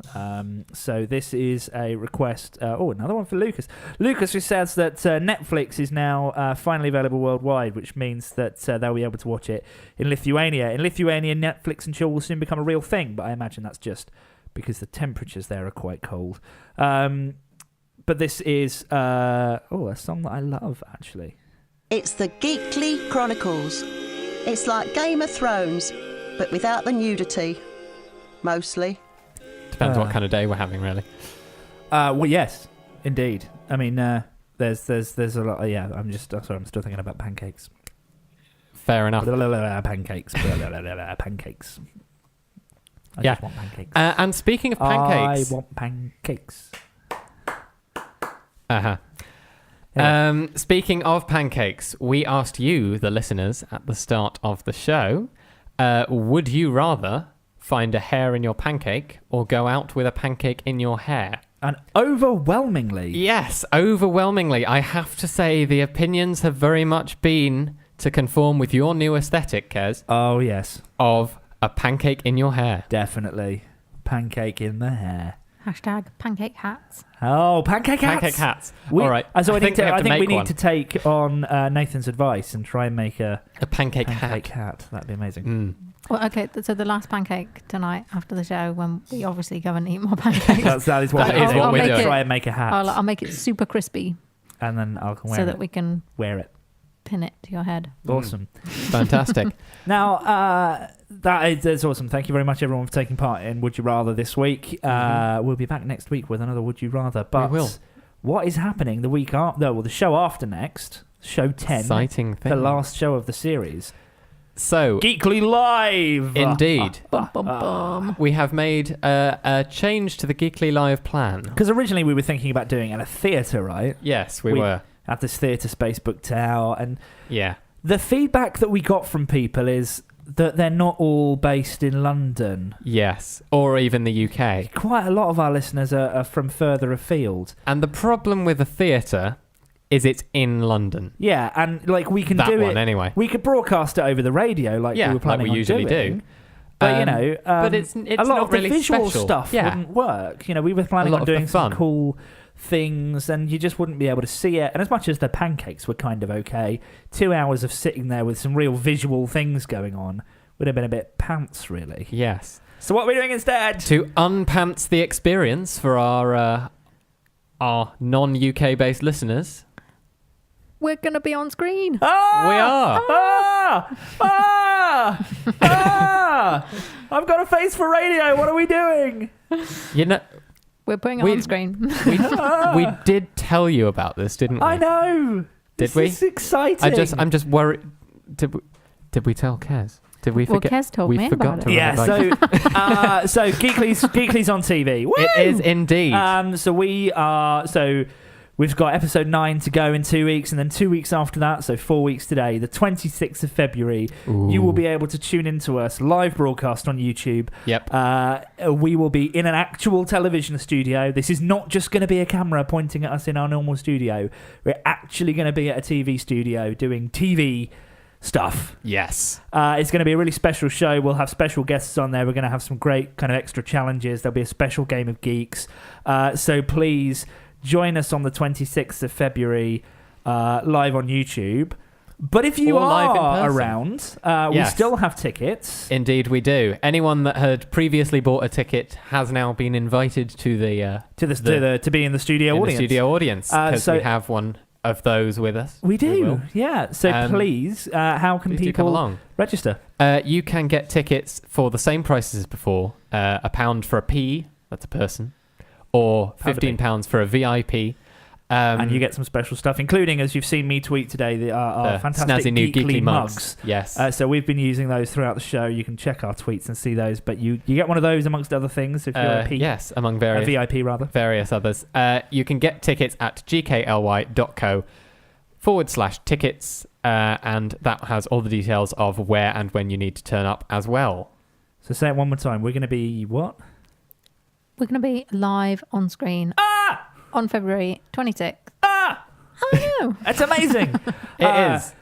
So this is a request. Another one for Lucas. Lucas, who says that Netflix is now finally available worldwide, which means that they'll be able to watch it in Lithuania. In Lithuania, Netflix and chill will soon become a real thing. But I imagine that's just because the temperatures there are quite cold. But this is a song that I love, actually. It's the Geekly Chronicles. It's like Game of Thrones, but without the nudity. Mostly. Depends what kind of day we're having, really. Well, yes, indeed. I mean, there's a lot. I'm sorry. I'm still thinking about pancakes. Fair enough. Pancakes. Pancakes. I just want pancakes. And speaking of pancakes, I want pancakes. Speaking of pancakes, we asked you, the listeners, at the start of the show, would you rather find a hair in your pancake or go out with a pancake in your hair? And overwhelmingly... Yes, overwhelmingly. I have to say the opinions have very much been to conform with your new aesthetic, Kez. Oh, yes. Of a pancake in your hair. Definitely. Pancake in the hair. Hashtag pancake hats. Oh, pancake hats. Pancake hats. All right. So I think we need to take on Nathan's advice and try and make a pancake hat. That'd be amazing. Well, okay. So the last pancake tonight after the show, when we obviously go and eat more pancakes. that is what we're doing. Try and make a hat. I'll make it super crispy. And then I'll wear it. So that we can wear it. Pin it to your head. Awesome. Fantastic. Now, that's awesome. Thank you very much, everyone, for taking part in Would You Rather this week. We'll be back next week with another Would You Rather. But we will. What is happening the week after? Well, the show after next, show 10. Exciting thing. The last show of the series. So Geekly Live! Indeed. Bum, bum, bum. We have made a change to the Geekly Live plan. Because originally we were thinking about doing it at a theatre, right? Yes, we were. At this theatre space booked out. And yeah, the feedback that we got from people is that they're not all based in London. Yes, or even the UK. Quite a lot of our listeners are from further afield. And the problem with the theatre is it's in London. Yeah, and like we can do it anyway. We could broadcast it over the radio, like we were planning we usually on doing. do. But but it's a lot not of really the visual special stuff wouldn't work. We were planning on doing some cool things, and you just wouldn't be able to see it. And as much as the pancakes were kind of okay, 2 hours of sitting there with some real visual things going on would have been a bit pants, really. Yes. So what are we doing instead? To unpants the experience for our non-UK based listeners, We're going to be on screen. Ah! we are. Ah! Ah! Ah! I've got a face for radio. What are we doing? You know, We're putting it We- on screen. we did tell you about this, didn't we? I know. Did This we? is exciting. I'm just worried. Did we tell Kez? Did we Well, forget? Kez told we me forgot about to it. Yeah, write so Geekly's on TV. Woo! it is indeed. So we've got episode 9 to go in 2 weeks, and then 2 weeks after that, so 4 weeks today, the 26th of February, you will be able to tune into us live broadcast on YouTube. Yep. We will be in an actual television studio. This is not just going to be a camera pointing at us in our normal studio. We're actually going to be at a TV studio doing TV stuff. Yes. It's going to be a really special show. We'll have special guests on there. We're going to have some great kind of extra challenges. There'll be a special game of geeks. So please join us on the 26th of February live on YouTube. But if you Or live in are person. around, we Yes. still have tickets. Indeed, we do. Anyone that had previously bought a ticket has now been invited to the To be in the studio in the audience. studio audience because so- we have one of those with us. We do, will. yeah. So please, how can Please do come people along. register? You can get tickets for the same prices as before. £1 for a P, that's a person, or £15 for a VIP. And you get some special stuff, including, as you've seen me tweet today, our fantastic snazzy new Geekly Geekly mugs. Yes. So we've been using those throughout the show. You can check our tweets and see those. But you get one of those amongst other things if you're a P. Yes, among A various VIP, rather. various others. You can get tickets at gkly.co/tickets, and that has all the details of where and when you need to turn up as well. So say it one more time. We're going to be what? We're going to be live on screen on February 26th. I know. That's amazing. It is.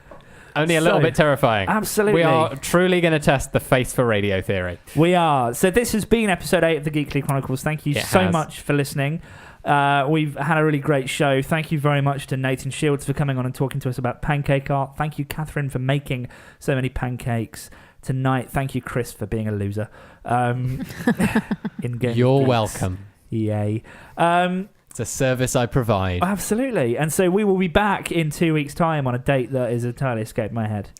Only a little so- bit terrifying. Absolutely. We are truly going to test the face for radio theory. We are. So this has been episode 8 of the Geekly Chronicles. Thank you It so has. much for listening. We've had a really great show. Thank you very much to Nathan Shields for coming on and talking to us about Pancake Art. Thank you, Katharine, for making so many pancakes tonight. Thank you, Chris, for being a loser. In game You're geeks. welcome. Yay. It's a service I provide. Absolutely. And so we will be back in 2 weeks' time on a date that has entirely escaped my head.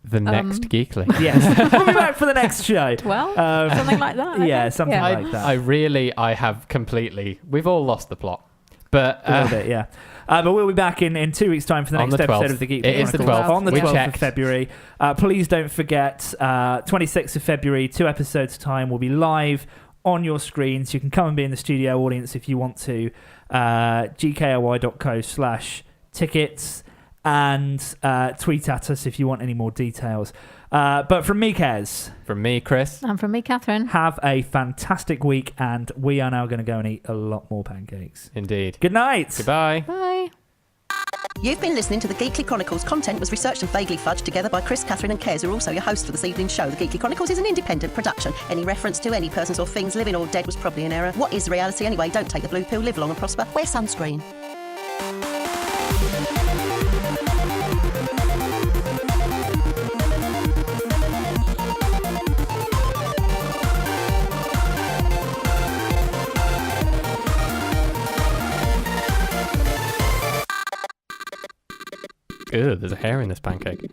The next Geekly. Yes. We'll be back for the next show. 12? Something like that. I Yeah, think. something like that. I have completely... We've all lost the plot. But A little bit, yeah. But we'll be back in 2 weeks' time for the On next the episode 12th. of the Geek It is the Chronicles. 12th. On the We 12th checked. of February. Please don't forget, 26th of February, 2 episodes' time, will be live on your screens. You can come and be in the studio audience if you want to. gkly.co/tickets and tweet at us if you want any more details. But from me, Kez, from me, Chris. And from me, Catherine. have a fantastic week, and we are now going to go and eat a lot more pancakes. Indeed. Good night. Goodbye. Bye. You've been listening to the Geekly Chronicles. Content was researched and vaguely fudged together by Chris, Katharine and Kez, who are also your hosts for this evening's show. The Geekly Chronicles is an independent production. Any reference to any persons or things, living or dead, was probably an error. What is reality anyway? Don't take the blue pill, live long and prosper. Wear sunscreen. Ugh, there's a hair in this pancake.